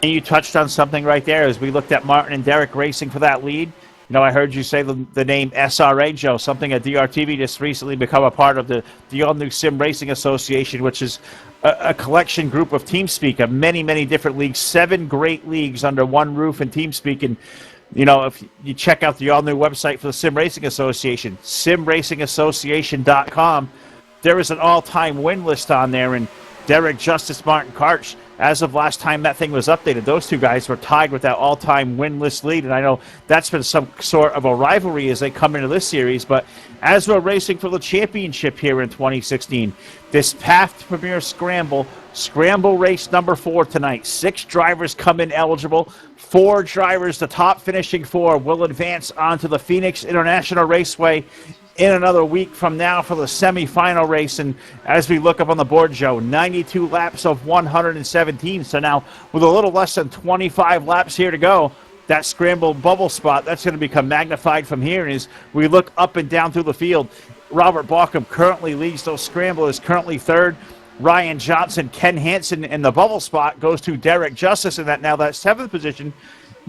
And you touched on something right there as we looked at Martin and Derek racing for that lead. I heard you say the name SRA, Joe, something at DRTV just recently become a part of the all-new Sim Racing Association, which is a collection group of TeamSpeak of many, many different leagues, 7 great leagues under one roof in TeamSpeak. And, if you check out the all-new website for the Sim Racing Association, simracingassociation.com, there is an all-time win list on there, and Derek Justice, Martin Karch, as of last time that thing was updated, those two guys were tied with that all-time win-list lead, and I know that's been some sort of a rivalry as they come into this series, but as we're racing for the championship here in 2016, this Path to Premier Scramble race number 4 tonight. 6 drivers come in eligible. 4 drivers, the top finishing 4, will advance onto the Phoenix International Raceway in another week from now for the semifinal race. And as we look up on the board, Joe, 92 laps of 117. So now with a little less than 25 laps here to go, that scramble bubble spot, that's going to become magnified from here. And as we look up and down through the field, Robert Bauckham currently leads those scramblers, currently 3rd. Ryan Johnson, Ken Hansen in the bubble spot goes to Derek Justice in that 7th position.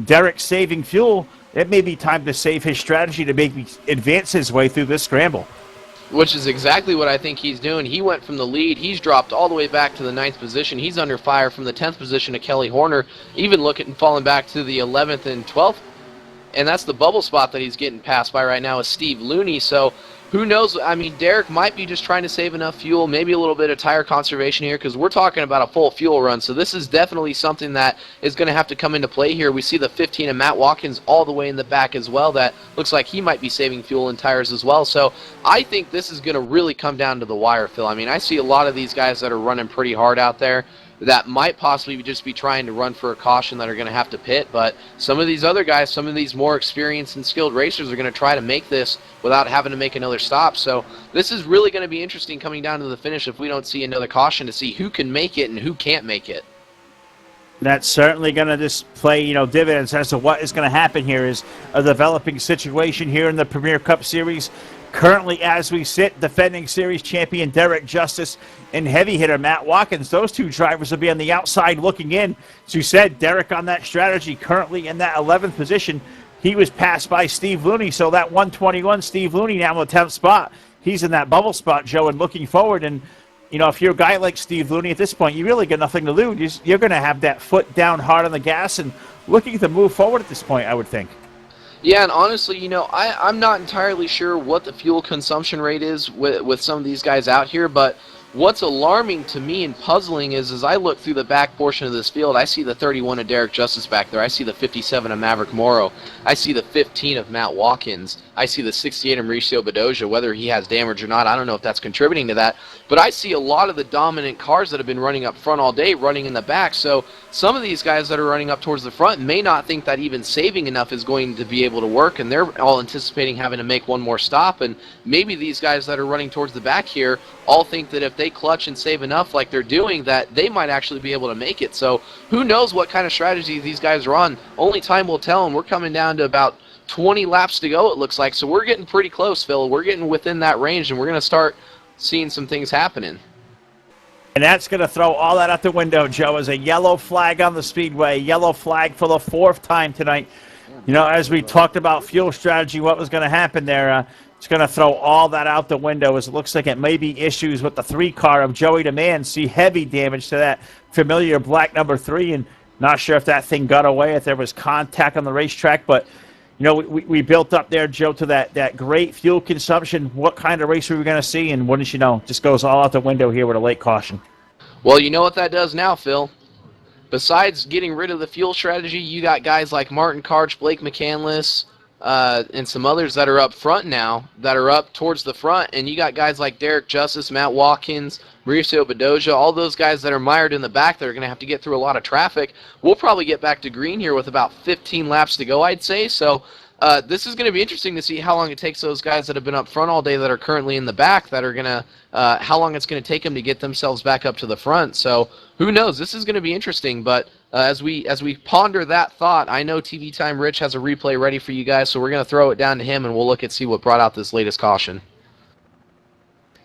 Derek saving fuel. It may be time to save his strategy to maybe advance his way through this scramble. Which is exactly what I think he's doing. He went from the lead. He's dropped all the way back to the 9th position. He's under fire from the 10th position to Kelly Horner, even looking falling back to the 11th and 12th. And that's the bubble spot that he's getting passed by right now is Steve Looney. So who knows? I mean, Derek might be just trying to save enough fuel, maybe a little bit of tire conservation here, because we're talking about a full fuel run. So this is definitely something that is going to have to come into play here. We see the 15 of Matt Watkins all the way in the back as well. That looks like he might be saving fuel and tires as well. So I think this is going to really come down to the wire, Phil. I mean, I see a lot of these guys that are running pretty hard out there that might possibly just be trying to run for a caution that are going to have to pit. But some of these other guys, some of these more experienced and skilled racers are going to try to make this without having to make another stop. So this is really going to be interesting coming down to the finish if we don't see another caution to see who can make it and who can't make it. That's certainly going to display, dividends as to what is going to happen here is a developing situation here in the Premier Cup Series. Currently, as we sit, defending series champion Derek Justice and heavy hitter Matt Watkins. Those two drivers will be on the outside looking in. As you said, Derek on that strategy, currently in that 11th position. He was passed by Steve Looney, so that 121 Steve Looney now in the 10th spot. He's in that bubble spot, Joe, and looking forward. And, if you're a guy like Steve Looney at this point, you really got nothing to lose. You're going to have that foot down hard on the gas and looking to move forward at this point, I would think. Yeah, and honestly, I'm not entirely sure what the fuel consumption rate is with some of these guys out here, but What's alarming to me and puzzling is as I look through the back portion of this field, I see the 31 of Derek Justice back there. I see the 57 of Maverick Morrow. I see the 15 of Matt Watkins. I see the 68 of Mauricio Bedoya. Whether he has damage or not, I don't know if that's contributing to that. But I see a lot of the dominant cars that have been running up front all day running in the back. So some of these guys that are running up towards the front may not think that even saving enough is going to be able to work, and they're all anticipating having to make one more stop. And maybe these guys that are running towards the back here all think that if they clutch and save enough like they're doing, that they might actually be able to make it. So who knows what kind of strategy these guys are on. Only time will tell, and we're coming down to about 20 laps to go, it looks like. So we're getting pretty close, Phil. We're getting within that range, and we're going to start seeing some things happening. And that's going to throw all that out the window, Joe, as a yellow flag on the speedway. Yellow flag for the fourth time tonight. You know, as we talked about fuel strategy, what was going to happen there, it's going to throw all that out the window as it looks like it may be issues with the 3 car of Joey DeMann. See heavy damage to that familiar black number 3, and not sure if that thing got away, if there was contact on the racetrack. But, you know, we built up there, Joe, to that great fuel consumption. What kind of race are we going to see? And wouldn't you know, just goes all out the window here with a late caution. Well, you know what that does now, Phil? Besides getting rid of the fuel strategy, you got guys like Martin Karch, Blake McCandless, and some others that are up front now, that are up towards the front, and you got guys like Derek Justice, Matt Watkins, Mauricio Bedoya, all those guys that are mired in the back that are going to have to get through a lot of traffic. We'll probably get back to green here with about 15 laps to go, I'd say. So this is going to be interesting to see how long it takes those guys that have been up front all day that are currently in the back that are going to, how long it's going to take them to get themselves back up to the front. So who knows? This is going to be interesting, but as we ponder that thought, I know TV Time Rich has a replay ready for you guys, so we're going to throw it down to him, and we'll look and see what brought out this latest caution.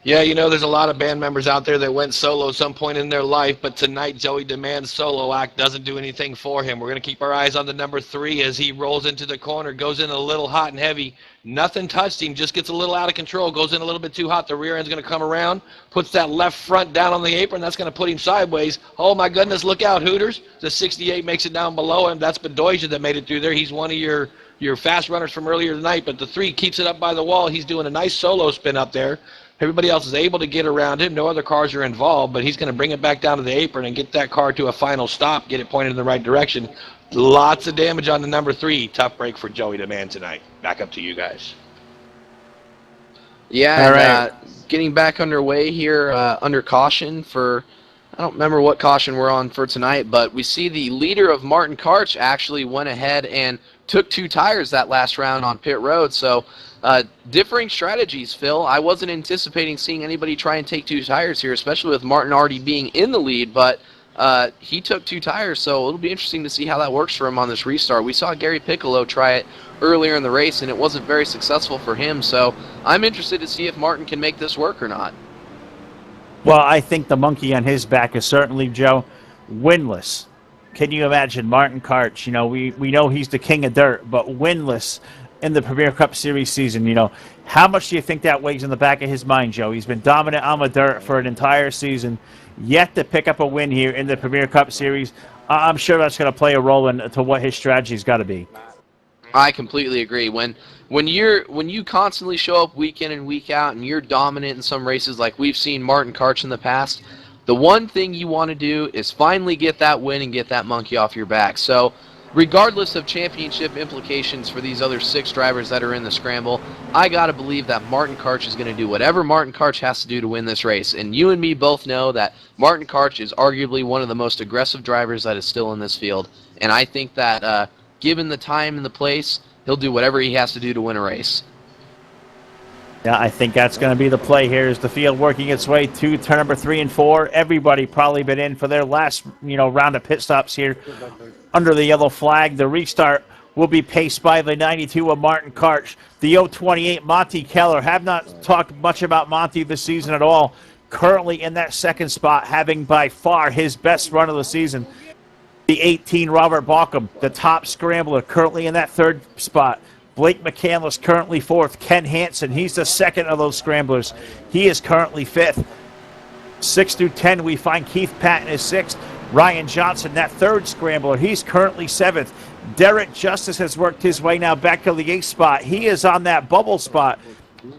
Yeah, you know, there's a lot of band members out there that went solo some point in their life, but tonight Joey DeMann's solo act doesn't do anything for him. We're going to keep our eyes on the number 3 as he rolls into the corner, goes in a little hot and heavy. Nothing touched him, just gets a little out of control, goes in a little bit too hot. The rear end's going to come around, puts that left front down on the apron. That's going to put him sideways. Oh, my goodness, look out, Hooters. The 68 makes it down below him. That's Bedoya that made it through there. He's one of your fast runners from earlier tonight, but the 3 keeps it up by the wall. He's doing a nice solo spin up there. Everybody else is able to get around him. No other cars are involved, but he's going to bring it back down to the apron and get that car to a final stop, get it pointed in the right direction. Lots of damage on the number 3. Tough break for Joey DeMann tonight. Back up to you guys. Yeah, all right. Getting back underway here under caution for, I don't remember what caution we're on for tonight, but we see the leader of Martin Karch actually went ahead and took 2 tires that last round on pit road. So differing strategies, Phil. I wasn't anticipating seeing anybody try and take 2 tires here, especially with Martin already being in the lead, but he took 2 tires, so it'll be interesting to see how that works for him on this restart. We saw Gary Piccolo try it earlier in the race, and it wasn't very successful for him, so I'm interested to see if Martin can make this work or not. Well, I think the monkey on his back is certainly, Joe, winless. Can you imagine Martin Karch? You know, we know he's the king of dirt, but winless in the Premier Cup Series season. You know, how much do you think that weighs in the back of his mind, Joe? He's been dominant on the dirt for an entire season, yet to pick up a win here in the Premier Cup Series. I'm sure that's going to play a role into what his strategy's got to be. I completely agree. When you constantly show up week in and week out and you're dominant in some races like we've seen Martin Karch in the past, the one thing you want to do is finally get that win and get that monkey off your back. So regardless of championship implications for these other 6 drivers that are in the scramble, I got to believe that Martin Karch is going to do whatever Martin Karch has to do to win this race. And you and me both know that Martin Karch is arguably one of the most aggressive drivers that is still in this field. And I think that given the time and the place, he'll do whatever he has to do to win a race. Yeah, I think that's going to be the play here as the field working its way to turn number 3 and 4. Everybody probably been in for their last, round of pit stops here under the yellow flag. The restart will be paced by the 92 of Martin Karch. The 028 Monty Keller. Have not talked much about Monty this season at all. Currently in that 2nd spot, having by far his best run of the season. The 18 Robert Bauckham, the top scrambler, currently in that 3rd spot. Blake McCandless currently 4th. Ken Hansen, he's the 2nd of those scramblers. He is currently 5th. 6 through 10, we find Keith Patton is 6th. Ryan Johnson, that 3rd scrambler, he's currently 7th. Derek Justice has worked his way now back to the 8th spot. He is on that bubble spot.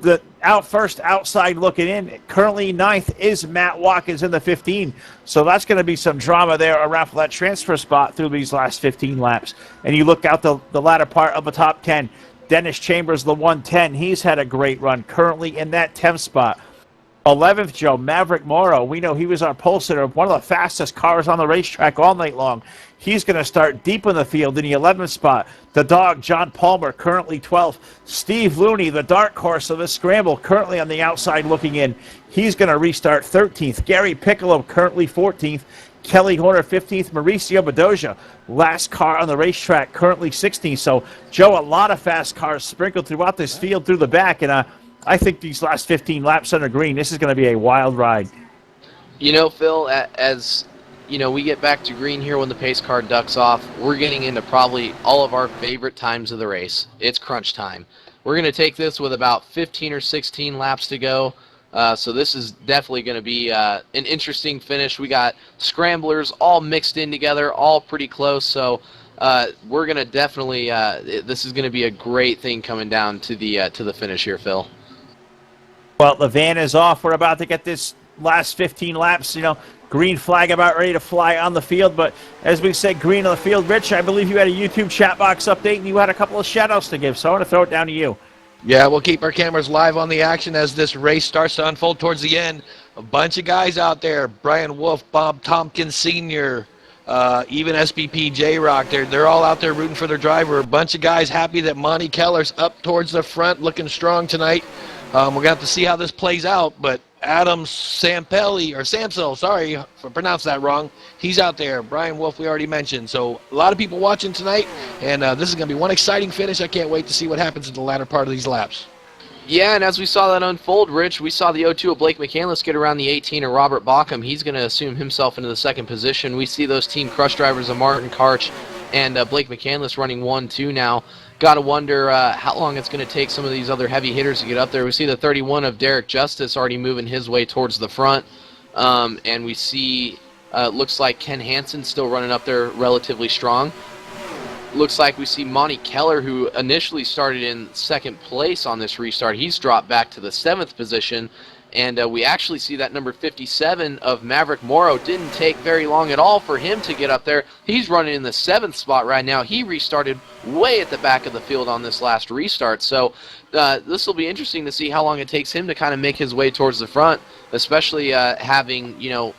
the first outside looking in, currently ninth is Matt Watkins in the 15. So that's going to be some drama there around for that transfer spot through these last 15 laps. And you look out the latter part of the top 10. Dennis Chambers, the 110, he's had a great run, currently in that 10th spot. 11th, Joe, Maverick Morrow. We know he was our pole sitter, one of the fastest cars on the racetrack all night long. He's going to start deep in the field in the 11th spot. The dog, John Palmer, currently 12th. Steve Looney, the dark horse of the scramble, currently on the outside looking in. He's going to restart 13th. Gary Piccolo, currently 14th. Kelly Horner, 15th. Mauricio Bedoya, last car on the racetrack, currently 16th. So, Joe, a lot of fast cars sprinkled throughout this field through the back. And I think these last 15 laps under green, this is going to be a wild ride. You know, Phil, as you know, we get back to green here when the pace car ducks off. We're getting into probably all of our favorite times of the race. It's crunch time. We're going to take this with about 15 or 16 laps to go. So this is definitely going to be an interesting finish. We got scramblers all mixed in together, all pretty close. So we're going to definitely this is going to be a great thing coming down to the finish here, Phil. Well, the van is off. We're about to get this last 15 laps, green flag about ready to fly on the field. But as we said, green on the field. Rich, I believe you had a YouTube chat box update, and you had a couple of shout-outs to give, so I want to throw it down to you. Yeah, we'll keep our cameras live on the action as this race starts to unfold towards the end. A bunch of guys out there, Brian Wolf, Bob Tompkins Sr., even SBP J-Rock, they're all out there rooting for their driver. A bunch of guys happy that Monty Keller's up towards the front, looking strong tonight. We're going to have to see how this plays out, but Adam Samsel, sorry if I pronounced that wrong, he's out there. Brian Wolf, we already mentioned. So a lot of people watching tonight, and this is going to be one exciting finish. I can't wait to see what happens in the latter part of these laps. Yeah, and as we saw that unfold, Rich, we saw the 02 of Blake McCandless get around the 18 of Robert Bauckham. He's going to assume himself into the second position. We see those Team Crush drivers of Martin Karch and Blake McCandless running 1-2 now. Got to wonder how long it's going to take some of these other heavy hitters to get up there. We see the 31 of Derek Justice already moving his way towards the front. And we see, looks like Ken Hansen still running up there relatively strong. Looks like we see Monty Keller, who initially started in second place on this restart. He's dropped back to the 7th position. And we actually see that number 57 of Maverick Morrow didn't take very long at all for him to get up there. He's running in the 7th spot right now. He restarted way at the back of the field on this last restart. So this will be interesting to see how long it takes him to kind of make his way towards the front, especially having,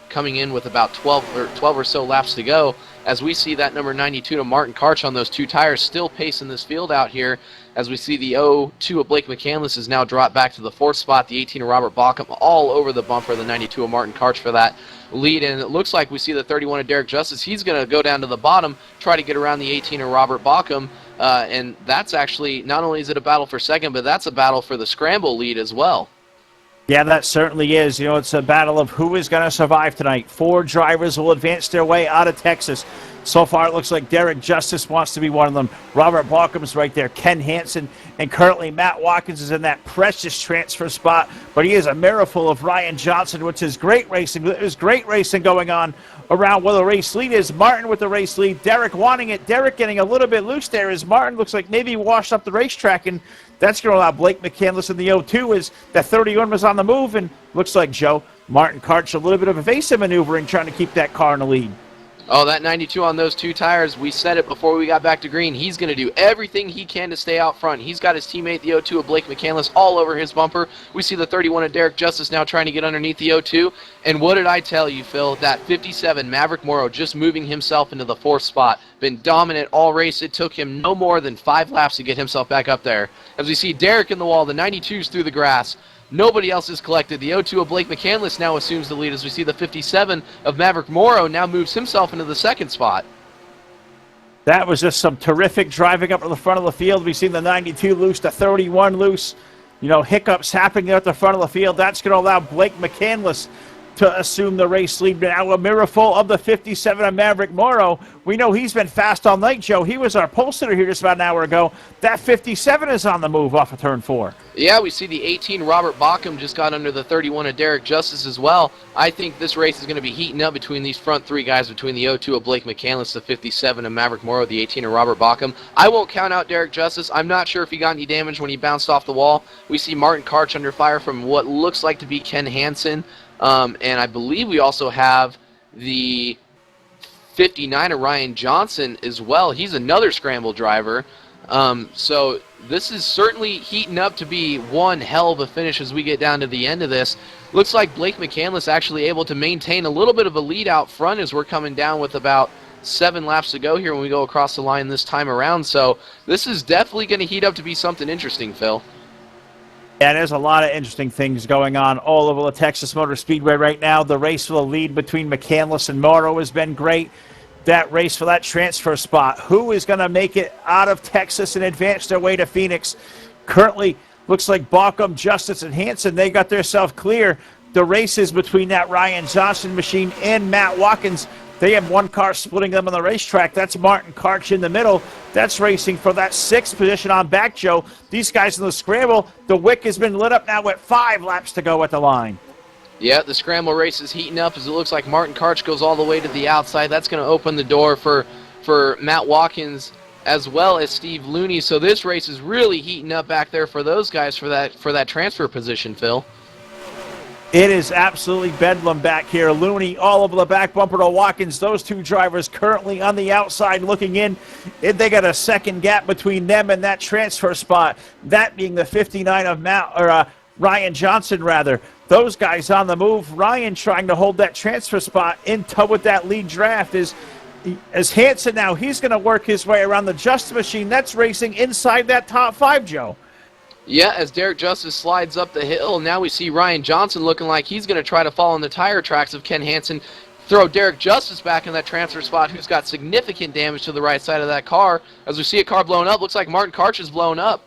coming in with about 12 or so laps to go. As we see that number 92 to Martin Karch on those two tires still pacing this field out here. As we see the 02 of Blake McCandless is now dropped back to the 4th spot. The 18 of Robert Bauckham all over the bumper. The 92 of Martin Karch for that lead. And it looks like we see the 31 of Derek Justice. He's going to go down to the bottom, try to get around the 18 of Robert Bauckham. And that's actually, not only is it a battle for second, but that's a battle for the scramble lead as well. Yeah, that certainly is. It's a battle of who is going to survive tonight. 4 drivers will advance their way out of Texas. So far, it looks like Derek Justice wants to be one of them. Robert Balkham's right there. Ken Hansen. And currently, Matt Watkins is in that precious transfer spot. But he is a miracle of Ryan Johnson, which is great racing. There's great racing going on around where the race lead is. Martin with the race lead. Derek wanting it. Derek getting a little bit loose there as Martin looks like maybe washed up the racetrack. And that's going to allow Blake McCandless in the 02 as that 31 was on the move. And looks like, Joe, Martin Karch, a little bit of evasive maneuvering trying to keep that car in the lead. Oh, that 92 on those two tires, we said it before we got back to green. He's going to do everything he can to stay out front. He's got his teammate, the 02 of Blake McCandless, all over his bumper. We see the 31 of Derek Justice now trying to get underneath the 02. And what did I tell you, Phil? That 57, Maverick Morrow, just moving himself into the 4th spot. Been dominant all race. It took him no more than 5 laps to get himself back up there. As we see Derek in the wall, the 92's through the grass. Nobody else is collected. The 02 of Blake McCandless now assumes the lead as we see the 57 of Maverick Morrow now moves himself into the 2nd spot. That was just some terrific driving up to the front of the field. We've seen the 92 loose, the 31 loose. Hiccups happening there at the front of the field. That's going to allow Blake McCandless to assume the race lead. Now a mirrorful of the 57 of Maverick Morrow. We know he's been fast all night, Joe. He was our pole sitter here just about an hour ago. That 57 is on the move off of turn 4. Yeah, we see the 18 Robert Bauckham just got under the 31 of Derek Justice as well. I think this race is going to be heating up between these front 3 guys, between the 02 of Blake McCandless, the 57 of Maverick Morrow, the 18 of Robert Bauckham. I won't count out Derek Justice. I'm not sure if he got any damage when he bounced off the wall. We see Martin Karch under fire from what looks like to be Ken Hansen. And I believe we also have the 59 of Ryan Johnson as well. He's another scramble driver. So this is certainly heating up to be one hell of a finish as we get down to the end of this. Looks like Blake McCandless actually able to maintain a little bit of a lead out front as we're coming down with about 7 laps to go here when we go across the line this time around. So this is definitely going to heat up to be something interesting, Phil. Yeah, there's a lot of interesting things going on all over the Texas Motor Speedway right now. The race for the lead between McCandless and Morrow has been great. That race for that transfer spot. Who is going to make it out of Texas and advance their way to Phoenix? Currently, looks like Bauckham, Justice, and Hansen, they got themselves clear. The race is between that Ryan Johnson machine and Matt Watkins. They have one car splitting them on the racetrack. That's Martin Karch in the middle. That's racing for that 6th position on back, Joe. These guys in the scramble, the wick has been lit up now with 5 laps to go at the line. Yeah, the scramble race is heating up as it looks like Martin Karch goes all the way to the outside. That's going to open the door for Matt Watkins as well as Steve Looney. So this race is really heating up back there for those guys for that transfer position, Phil. It is absolutely bedlam back here. Looney all over the back bumper to Watkins. Those 2 drivers currently on the outside looking in. They got a second gap between them and that transfer spot. That being the 59 of Ryan Johnson, rather. Those guys on the move. Ryan trying to hold that transfer spot in tow with that lead draft as Hansen now. He's going to work his way around the Justice machine. That's racing inside that top 5, Joe. Yeah, as Derek Justice slides up the hill, now we see Ryan Johnson looking like he's going to try to follow in the tire tracks of Ken Hansen, throw Derek Justice back in that transfer spot, who's got significant damage to the right side of that car. As we see a car blown up, looks like Martin Karch is blown up.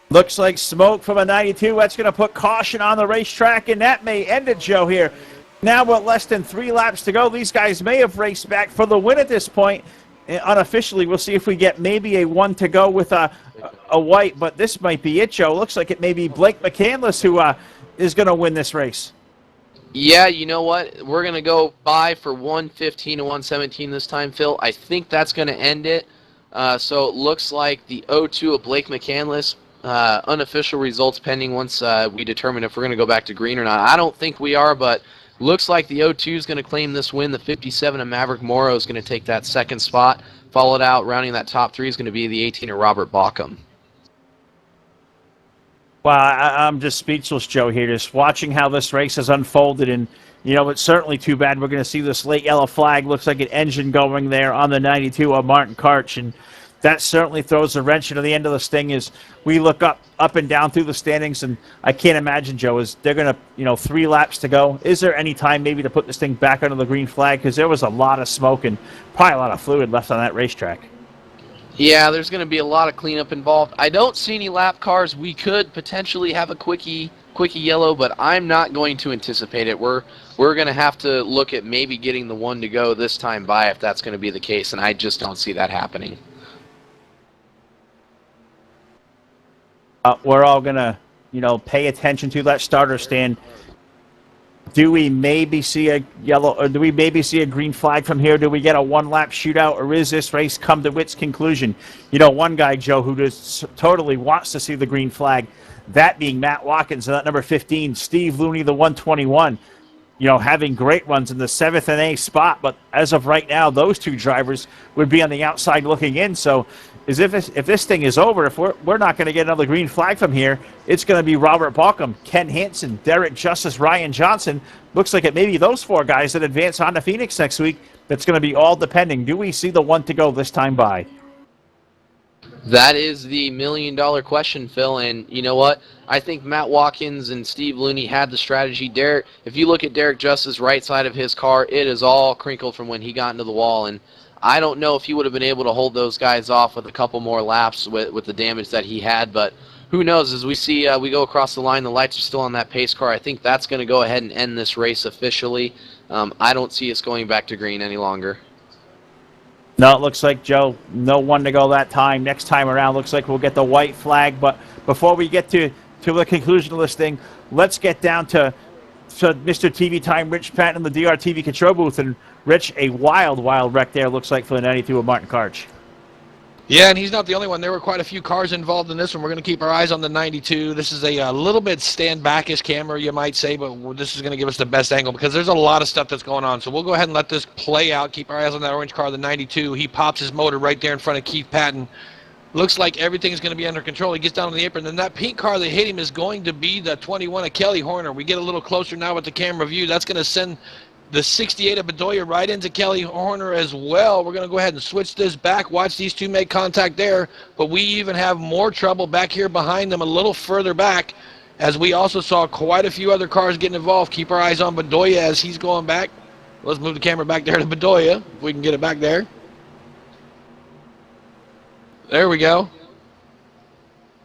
Looks like smoke from a 92. That's going to put caution on the racetrack, and that may end it, Joe, here. Now with less than 3 laps to go, these guys may have raced back for the win at this point. Unofficially, we'll see if we get maybe a 1 to go with a white, but this might be it, Joe. Looks like it may be Blake McCandless who is going to win this race. Yeah, you know what? We're going to go by for 115 to 117 this time, Phil. I think that's going to end it. So it looks like the 02 of Blake McCandless, unofficial results pending once we determine if we're going to go back to green or not. I don't think we are, but looks like the 02 is going to claim this win. The 57 of Maverick Morrow is going to take that 2nd spot. Followed out, rounding that top 3 is going to be the 18 of Robert Bauckham. Well, I'm just speechless, Joe, here, just watching how this race has unfolded. And, you know, it's certainly too bad we're going to see this late yellow flag. Looks like an engine going there on the 92 of Martin Karch. And that certainly throws a wrench into the end of this thing as we look up and down through the standings. And I can't imagine, Joe, is they're going to, 3 laps to go. Is there any time maybe to put this thing back under the green flag? Because there was a lot of smoke and probably a lot of fluid left on that racetrack. Yeah, there's going to be a lot of cleanup involved. I don't see any lap cars. We could potentially have a quickie yellow, but I'm not going to anticipate it. We're going to have to look at maybe getting the 1 to go this time by if that's going to be the case, and I just don't see that happening. We're all going to, pay attention to that starter stand. Do we maybe see a yellow, or do we maybe see a green flag from here? Do we get a 1-lap shootout, or is this race come to its conclusion? One guy, Joe, who just totally wants to see the green flag, that being Matt Watkins, and that number 15, Steve Looney, the 121, having great runs in the 7th and 8th spot. But as of right now, those 2 drivers would be on the outside looking in. So if this thing is over, if we're not going to get another green flag from here, it's going to be Robert Bauckham, Ken Hansen, Derek Justice, Ryan Johnson. Looks like it may be those 4 guys that advance on to Phoenix next week. That's going to be all depending. Do we see the 1 to go this time by? That is the million-dollar question, Phil, and you know what? I think Matt Watkins and Steve Looney had the strategy. If you look at Derek Justice's right side of his car, it is all crinkled from when he got into the wall, and I don't know if he would have been able to hold those guys off with a couple more laps with the damage that he had, but who knows? As we see, we go across the line, the lights are still on that pace car. I think that's going to go ahead and end this race officially. I don't see us going back to green any longer. No, it looks like, Joe, no one to go that time. Next time around, looks like we'll get the white flag. But before we get to the conclusion of this thing, let's get down to Mr. TV Time, Rich Patton in the DRTV control booth. And, Rich, a wild wreck there, looks like, for the 92 of Martin Karch. Yeah, and he's not the only one. There were quite a few cars involved in this one. We're going to keep our eyes on the 92. This is a little bit stand-back-ish camera, you might say, but this is going to give us the best angle because there's a lot of stuff that's going on. So we'll go ahead and let this play out. Keep our eyes on that orange car, the 92. He pops his motor right there in front of Keith Patton. Looks like everything's going to be under control. He gets down on the apron, and that pink car that hit him is going to be the 21 of Kelly Horner. We get a little closer now with the camera view. That's going to send the 68 of Bedoya right into Kelly Horner as well. We're going to go ahead and switch this back. Watch these two make contact there. But we even have more trouble back here behind them a little further back, as we also saw quite a few other cars getting involved. Keep our eyes on Bedoya as he's going back. Let's move the camera back there to Bedoya, if we can get it back there. There we go.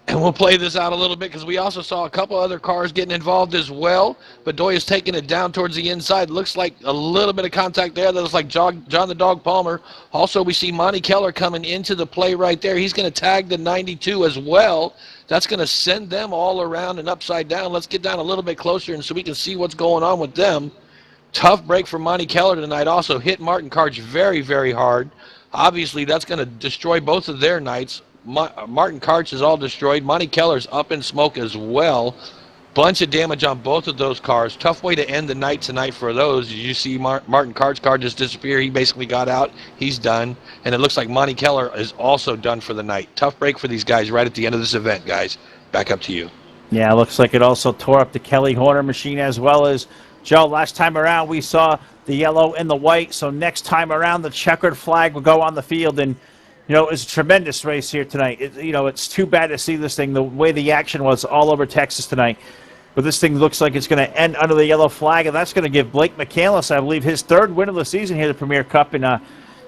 And we'll play this out a little bit because we also saw a couple other cars getting involved as well. Bedoya's taking it down towards the inside. Looks like a little bit of contact there. That looks like John the Dog Palmer. Also, we see Monty Keller coming into the play right there. He's going to tag the 92 as well. That's going to send them all around and upside down. Let's get down a little bit closer and so we can see what's going on with them. Tough break for Monty Keller tonight. Also hit Martin Karch very, very hard. Obviously, that's going to destroy both of their nights. Martin Karch is all destroyed. Monty Keller's up in smoke as well. Bunch of damage on both of those cars. Tough way to end the night tonight for those. You see Martin Karch's car just disappear. He basically got out. He's done. And it looks like Monty Keller is also done for the night. Tough break for these guys right at the end of this event, guys. Back up to you. Yeah, looks like it also tore up the Kelly Horner machine as well as, Joe, last time around we saw the yellow and the white. So next time around the checkered flag will go on the field. And you know, it's a tremendous race here tonight. It's too bad to see this thing, the way the action was all over Texas tonight. But this thing looks like it's going to end under the yellow flag, and that's going to give Blake McCandless, I believe, his third win of the season here at the Premier Cup. And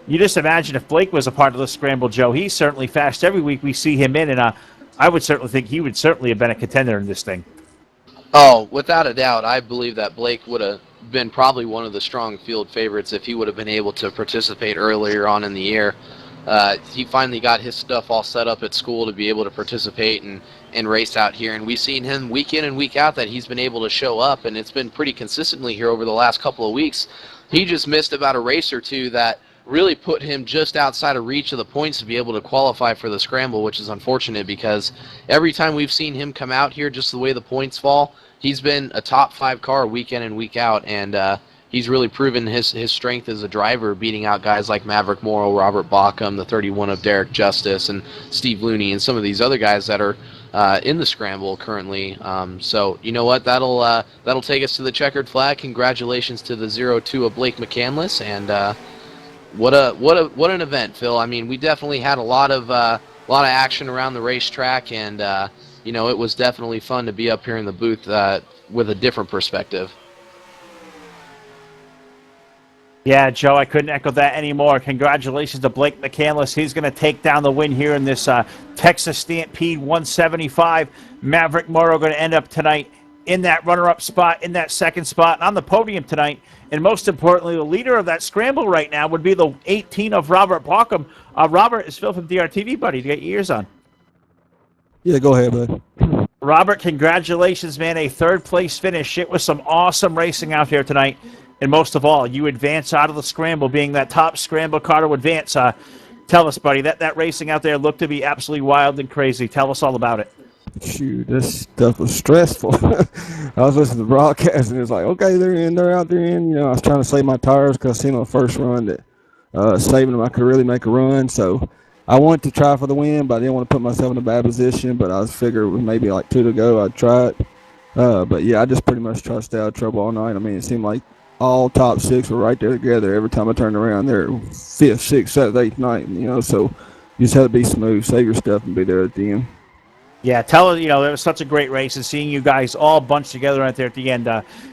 you just imagine if Blake was a part of the scramble, Joe. He's certainly fast every week we see him in, and I would certainly think he would certainly have been a contender in this thing. Oh, without a doubt, I believe that Blake would have been probably one of the strong field favorites if he would have been able to participate earlier on in the year. He finally got his stuff all set up at school to be able to participate and race out here. And we've seen him week in and week out that he's been able to show up, and it's been pretty consistently here over the last couple of weeks. He just missed about a race or two that really put him just outside of reach of the points to be able to qualify for the scramble, which is unfortunate because every time we've seen him come out here, just the way the points fall, he's been a top 5 car week in and week out, and he's really proven his strength as a driver, beating out guys like Maverick Morrow, Robert Bauckham, the 31 of Derek Justice, and Steve Looney, and some of these other guys that are in the scramble currently. So you know what? That'll take us to the checkered flag. Congratulations to the 02 of Blake McCandless, and what an event, Phil. I mean, we definitely had a lot of action around the racetrack, and it was definitely fun to be up here in the booth with a different perspective. Yeah, Joe, I couldn't echo that anymore. Congratulations to Blake McCandless. He's going to take down the win here in this Texas Stampede 175. Maverick Morrow going to end up tonight in that runner-up spot, in that second spot, on the podium tonight. And most importantly, the leader of that scramble right now would be the 18 of Robert Bauckham. Robert, is Phil from DRTV, buddy, to get your ears on. Yeah, go ahead, bud. Robert, congratulations, man. A third-place finish. It was some awesome racing out here tonight. And most of all, you advance out of the scramble, being that top scramble car to advance. Tell us, buddy, that racing out there looked to be absolutely wild and crazy. Tell us all about it. Shoot, this stuff was stressful. I was listening to the broadcast, and it was like, okay, they're out there in. I was trying to save my tires because I seen on the first run that saving them, I could really make a run. So I wanted to try for the win, but I didn't want to put myself in a bad position. But I was figuring with maybe like 2 to go, I'd try it. But, yeah, I just pretty much tried to stay out of trouble all night. I mean, it seemed like all top 6 were right there together. Every time I turned around, they're 5th, 6th, 7th, 8th, 9th, so you just had to be smooth, save your stuff, and be there at the end. Yeah, tell us, it was such a great race, and seeing you guys all bunched together right there at the end.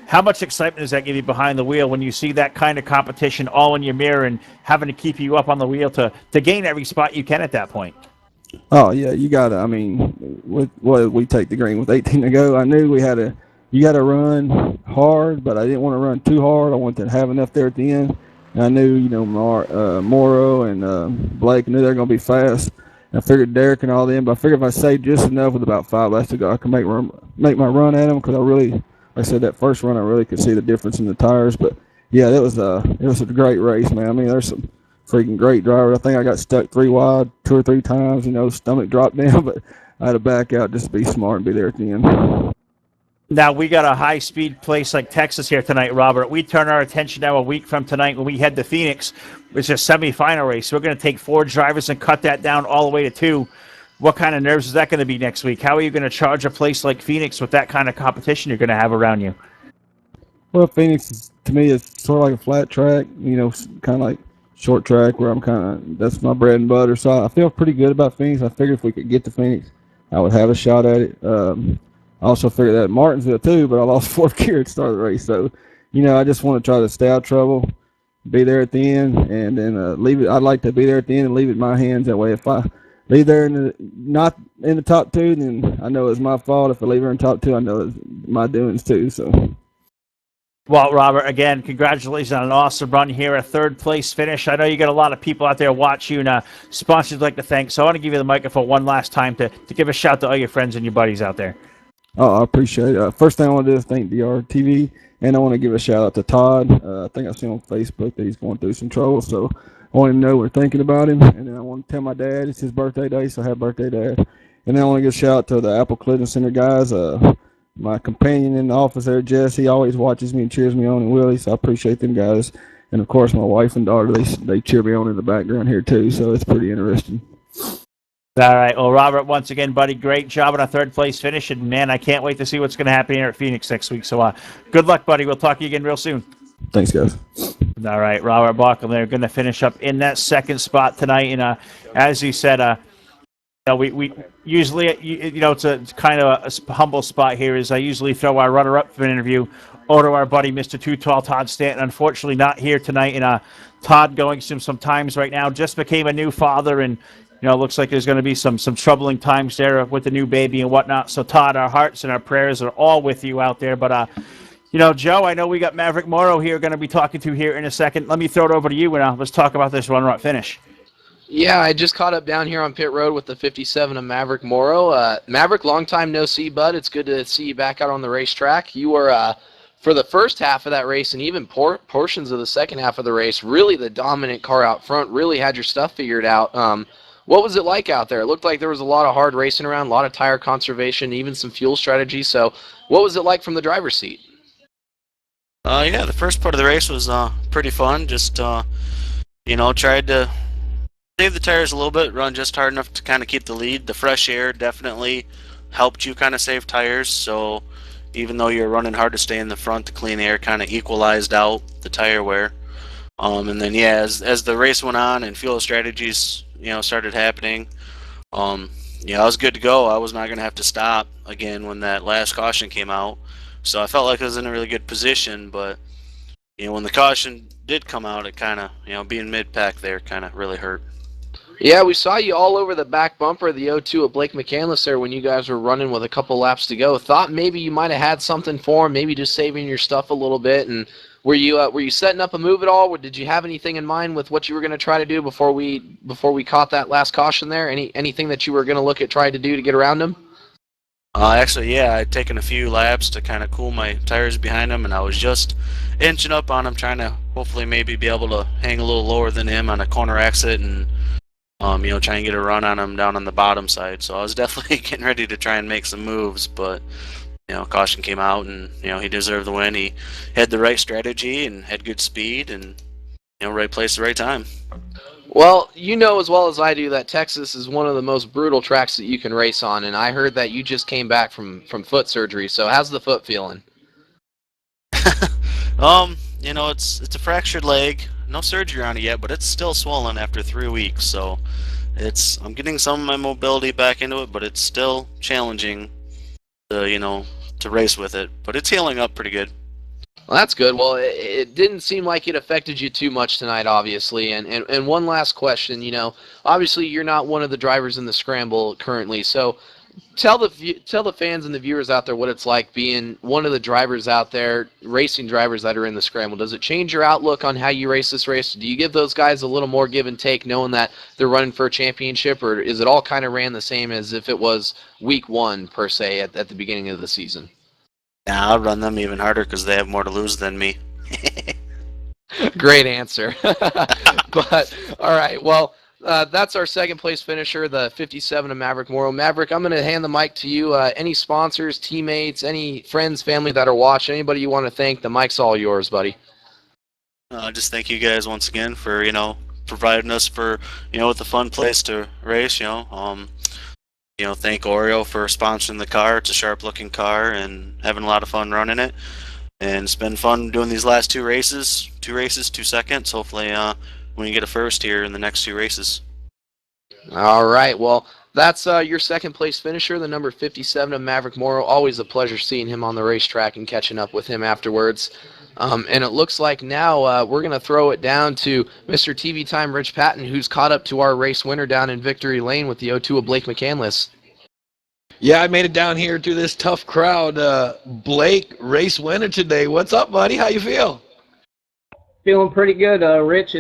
How much excitement does that give you behind the wheel when you see that kind of competition all in your mirror and having to keep you up on the wheel to gain every spot you can at that point? Oh yeah, you gotta. I mean, with what we take the green with 18 to go, I knew we had to. You got to run hard, but I didn't want to run too hard. I wanted to have enough there at the end. And I knew, Morrow and Blake, I knew they were going to be fast. And I figured Derek and all them, but I figured if I saved just enough with about 5 laps to go, I could make my run at them because I really, like I said, that first run I really could see the difference in the tires. But yeah, it was a great race, man. I mean, there's some freaking great drivers. I think I got stuck 3 wide 2 or 3 times. Stomach dropped down, but I had to back out just to be smart and be there at the end. Now, we got a high-speed place like Texas here tonight, Robert. We turn our attention now a week from tonight when we head to Phoenix, which is a semifinal race. We're going to take 4 drivers and cut that down all the way to 2. What kind of nerves is that going to be next week? How are you going to charge a place like Phoenix with that kind of competition you're going to have around you? Well, Phoenix is, to me, it's sort of like a flat track, kind of like short track where that's my bread and butter. So I feel pretty good about Phoenix. I figured if we could get to Phoenix, I would have a shot at it. I also figured that at Martinsville too, but I lost fourth gear at the start of the race. So, I just want to try to stay out of trouble, be there at the end, and then leave it. I'd like to be there at the end and leave it in my hands. That way, if I leave there not in the top 2, then I know it's my fault. If I leave her in top 2, I know it's my doings too. So. Well, Robert, again, congratulations on an awesome run here, a third-place finish. I know you got a lot of people out there watch you, and sponsors would like to thank. So I want to give you the microphone one last time to give a shout to all your friends and your buddies out there. Oh, I appreciate it. First thing I want to do is thank DRTV, and I want to give a shout out to Todd. I think I've seen on Facebook that he's going through some trouble, so I want him to know we're thinking about him. And then I want to tell my dad it's his birthday day, so happy birthday, Dad. And then I want to give a shout out to the Apple Collision Center guys. My companion in the office there, Jess, he always watches me and cheers me on, and Willie, so I appreciate them guys. And of course, my wife and daughter, they cheer me on in the background here too, so it's pretty interesting. All right. Well, Robert, once again, buddy, great job on a third-place finish, and man, I can't wait to see what's going to happen here at Phoenix next week. So good luck, buddy. We'll talk to you again real soon. Thanks, guys. All right, Robert Bauckham, they're going to finish up in that second spot tonight, and as you said, we usually, it's kind of a humble spot here. Is I usually throw our runner-up for an interview over to our buddy, Mr. Too Tall, Todd Stanton. Unfortunately, not here tonight. And Todd going through some times right now. Just became a new father, and it looks like there's going to be some troubling times there with the new baby and whatnot. So, Todd, our hearts and our prayers are all with you out there. But Joe, I know we got Maverick Morrow here going to be talking to here in a second. Let me throw it over to you, and let's talk about this runner-up finish. Yeah, I just caught up down here on pit road with the 57 of Maverick Morrow. Maverick, long time no see, bud. It's good to see you back out on the racetrack. You were, for the first half of that race and even portions of the second half of the race, really the dominant car out front, really had your stuff figured out. What was it like out there? It looked like there was a lot of hard racing around, a lot of tire conservation, even some fuel strategy. So what was it like from the driver's seat? Yeah, the first part of the race was pretty fun. Just, tried to save the tires a little bit, run just hard enough to kind of keep the lead. The fresh air definitely helped you kind of save tires, so even though you're running hard to stay in the front, the clean air kind of equalized out the tire wear. And then, yeah, as the race went on and fuel strategies, started happening, I was good to go. I was not going to have to stop again when that last caution came out. So I felt like I was in a really good position, but, when the caution did come out, it kind of, being mid-pack there kind of really hurt. Yeah, we saw you all over the back bumper of the O2 of Blake McCandless there when you guys were running with a couple laps to go. Thought maybe you might have had something for him, maybe just saving your stuff a little bit. And were you setting up a move at all? Or did you have anything in mind with what you were going to try to do before we caught that last caution there? Anything that you were going to look at trying to do to get around him? Actually, yeah, I'd taken a few laps to kind of cool my tires behind him, and I was just inching up on him, trying to hopefully maybe be able to hang a little lower than him on a corner exit and try and get a run on him down on the bottom side. So I was definitely getting ready to try and make some moves, but, caution came out and, he deserved the win. He had the right strategy and had good speed and, right place, the right time. Well, you know as well as I do that Texas is one of the most brutal tracks that you can race on, and I heard that you just came back from foot surgery. So how's the foot feeling? It's a fractured leg. No surgery on it yet, but it's still swollen after 3 weeks. So I'm getting some of my mobility back into it, but it's still challenging to race with it. But it's healing up pretty good. Well, that's good. Well, it didn't seem like it affected you too much tonight, obviously. And one last question, obviously you're not one of the drivers in the scramble currently, so tell the fans and the viewers out there what it's like being one of the drivers out there, racing drivers that are in the scramble. Does it change your outlook on how you race this race? Do you give those guys a little more give and take knowing that they're running for a championship, or is it all kind of ran the same as if it was week one, per se, at the beginning of the season? Nah, I'll run them even harder because they have more to lose than me. Great answer. But, all right, well, that's our second place finisher, the 57 of Maverick Morrow. Maverick, I'm going to hand the mic to you. Any sponsors, teammates, any friends, family that are watching, anybody you want to thank, the mic's all yours, buddy. Just thank you guys once again for, providing us for, with a fun place to race, thank Oreo for sponsoring the car. It's a sharp-looking car and having a lot of fun running it. And it's been fun doing these last two races, 2 seconds. Hopefully we can get a first here in the next 2 races. All right, well, that's your second place finisher, the number 57 of Maverick Morrow. Always a pleasure seeing him on the racetrack and catching up with him afterwards. And it looks like now we're going to throw it down to Mr. TV Time Rich Patton, who's caught up to our race winner down in Victory Lane with the 02 of Blake McCandless. Yeah, I made it down here to this tough crowd. Blake, race winner today. What's up, buddy? How you feel? Feeling pretty good, Rich.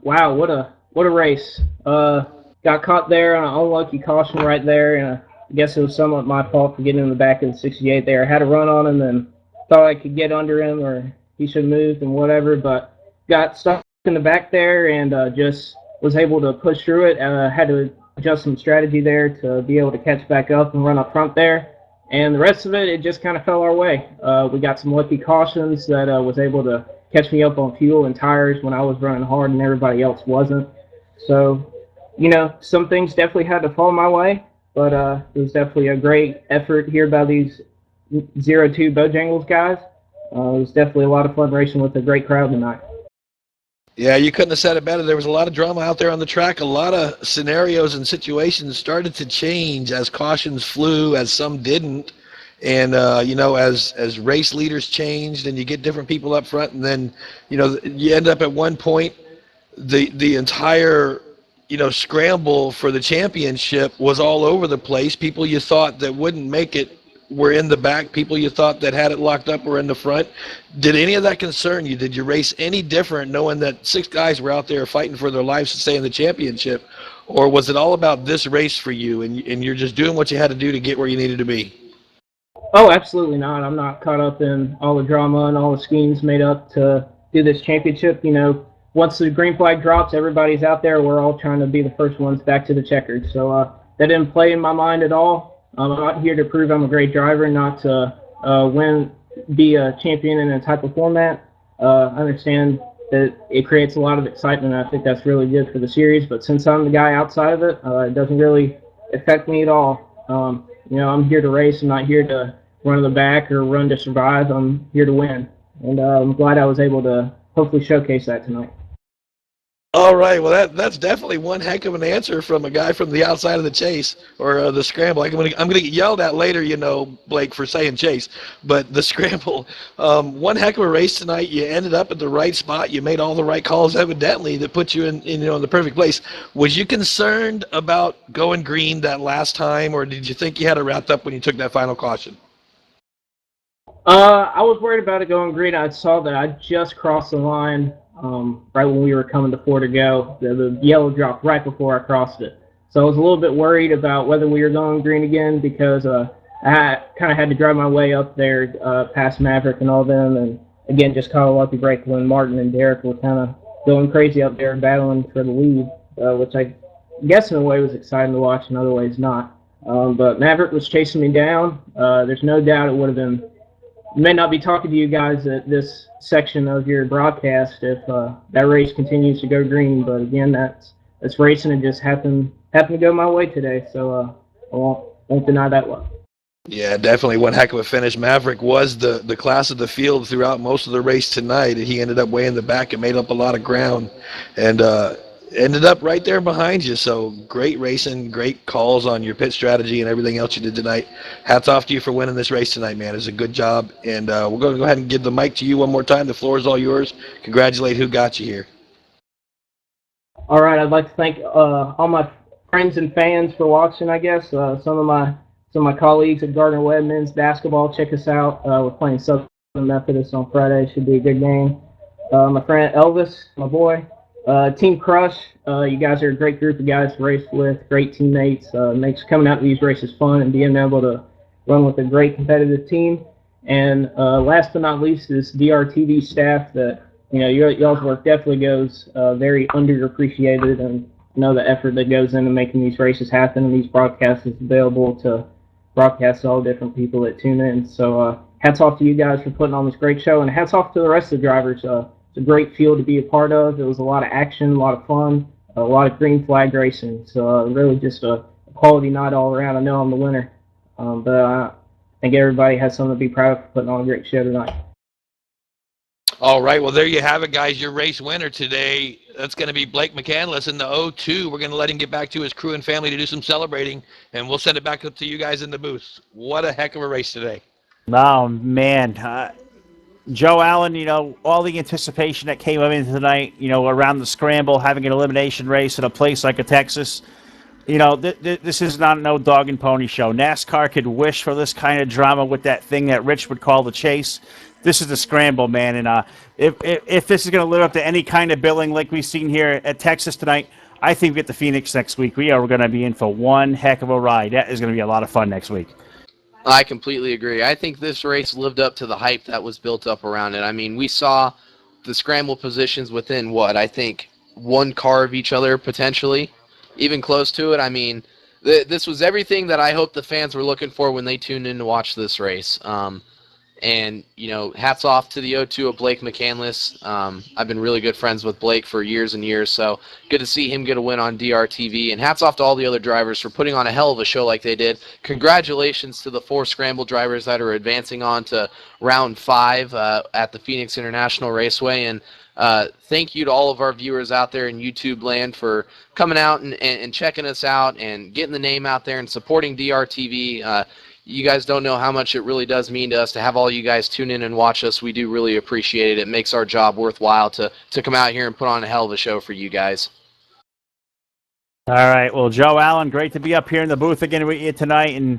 Wow, what a race. Got caught there on an unlucky caution right there, and I guess it was somewhat my fault for getting in the back of the 68 there. I had a run on him and thought I could get under him, or he should have moved and whatever, but got stuck in the back there and just was able to push through it. Had to adjust some strategy there to be able to catch back up and run up front there. And the rest of it just kind of fell our way. We got some lucky cautions that was able to catch me up on fuel and tires when I was running hard and everybody else wasn't. So, some things definitely had to fall my way, but it was definitely a great effort here by these 02 Bojangles guys. It was definitely a lot of fun racing with a great crowd tonight. Yeah, you couldn't have said it better. There was a lot of drama out there on the track. A lot of scenarios and situations started to change as cautions flew, as some didn't. And, as race leaders changed and you get different people up front, and then, you end up at one point, the entire, scramble for the championship was all over the place. People you thought that wouldn't make it were in the back. People you thought that had it locked up were in the front. Did any of that concern you? Did you race any different knowing that 6 guys were out there fighting for their lives to stay in the championship? Or was it all about this race for you and you're just doing what you had to do to get where you needed to be? Oh, absolutely not. I'm not caught up in all the drama and all the schemes made up to do this championship. Once the green flag drops, everybody's out there. We're all trying to be the first ones back to the checkered. So that didn't play in my mind at all. I'm not here to prove I'm a great driver, not to be a champion in a type of format. I understand that it creates a lot of excitement, and I think that's really good for the series. But since I'm the guy outside of it, it doesn't really affect me at all. I'm here to race. I'm not here to run in the back or run to survive. I'm here to win. And I'm glad I was able to hopefully showcase that tonight. All right, well that's definitely one heck of an answer from a guy from the outside of the chase or the scramble. I'm gonna get yelled at later, Blake, for saying chase, but the scramble, one heck of a race tonight. You ended up at the right spot. You made all the right calls, evidently, that put you in the perfect place. Was you concerned about going green that last time, or did you think you had it wrapped up when you took that final caution? I was worried about it going green. I saw that I just crossed the line. Right when we were coming to 4 to go, the yellow dropped right before I crossed it. So I was a little bit worried about whether we were going green again because I kind of had to drive my way up there past Maverick and all them, and again just caught a lucky break when Martin and Derek were kind of going crazy up there battling for the lead, which I guess in a way was exciting to watch, in other ways not. But Maverick was chasing me down. There's no doubt it would have been. May not be talking to you guys at this section of your broadcast if that race continues to go green, but again, that's racing. It just happened to go my way today, so I won't deny that luck. Yeah, definitely one heck of a finish. Maverick was the class of the field throughout most of the race tonight, and he ended up way in the back and made up a lot of ground. And ended up right there behind you. So great racing, great calls on your pit strategy and everything else you did tonight. Hats off to you for winning this race tonight, man. It was a good job. And we're going to go ahead and give the mic to you one more time. The floor is all yours. Congratulate who got you here. All right, I'd like to thank all my friends and fans for watching. I guess some of my colleagues at Gardner Webb men's basketball. Check us out. We're playing Southern Methodist on Friday. Should be a good game. My friend Elvis, my boy. Team Crush. You guys are a great group of guys to race with. Great teammates. Makes coming out to these races fun and being able to run with a great competitive team. And last but not least is DRTV staff that. Y'all's work definitely goes very underappreciated, and the effort that goes into making these races happen and these broadcasts is available to broadcast to all different people that tune in. So hats off to you guys for putting on this great show, and hats off to the rest of the drivers. It's a great field to be a part of. It was a lot of action, a lot of fun, a lot of green flag racing. So really just a quality night all around. I know I'm the winner, but I think everybody has something to be proud of for putting on a great show tonight. All right, well, there you have it, guys. Your race winner today, that's going to be Blake McCandless in the 0-2. We're going to let him get back to his crew and family to do some celebrating, and we'll send it back up to you guys in the booth. What a heck of a race today. Oh, man. Joe Allen, all the anticipation that came in tonight, around the scramble, having an elimination race in a place like a Texas. This is not no dog and pony show. NASCAR could wish for this kind of drama with that thing that Rich would call the chase. This is the scramble, man. And if this is going to live up to any kind of billing like we've seen here at Texas tonight, I think we get the Phoenix next week. We are going to be in for one heck of a ride. That is going to be a lot of fun next week. I completely agree. I think this race lived up to the hype that was built up around it. I mean, we saw the scramble positions within, I think one car of each other potentially, even close to it. I mean, this was everything that I hope the fans were looking for when they tuned in to watch this race. And, hats off to the 0-2 of Blake McCandless. I've been really good friends with Blake for years and years, so good to see him get a win on DRTV. And hats off to all the other drivers for putting on a hell of a show like they did. Congratulations to the 4 scramble drivers that are advancing on to round 5 at the Phoenix International Raceway. And thank you to all of our viewers out there in YouTube land for coming out and checking us out and getting the name out there and supporting DRTV. You guys don't know how much it really does mean to us to have all you guys tune in and watch us. We do really appreciate it. It makes our job worthwhile to come out here and put on a hell of a show for you guys. All right. Well, Joe Allen, great to be up here in the booth again with you tonight. And,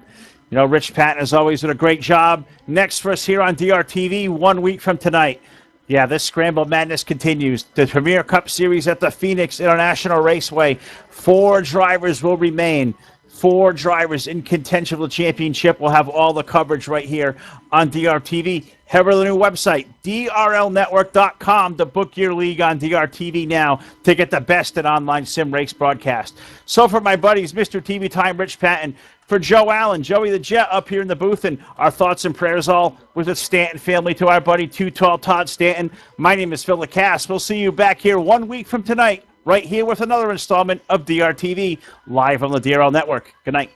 Rich Patton, as always, did a great job. Next for us here on DRTV, 1 week from tonight. Yeah, this Scramble Madness continues. The Premier Cup Series at the Phoenix International Raceway. 4 drivers will remain. 4 drivers in contention for the championship. We'll have all the coverage right here on DRTV. Head over to the new website, drlnetwork.com, to book your league on DRTV now to get the best in online sim race broadcast. So for my buddies, Mr. TV Time, Rich Patton, for Joe Allen, Joey the Jet up here in the booth, and our thoughts and prayers all with the Stanton family to our buddy Too Tall Todd Stanton. My name is Phil LaCasse. We'll see you back here 1 week from tonight, right here with another installment of DRTV, live on the DRL Network. Good night.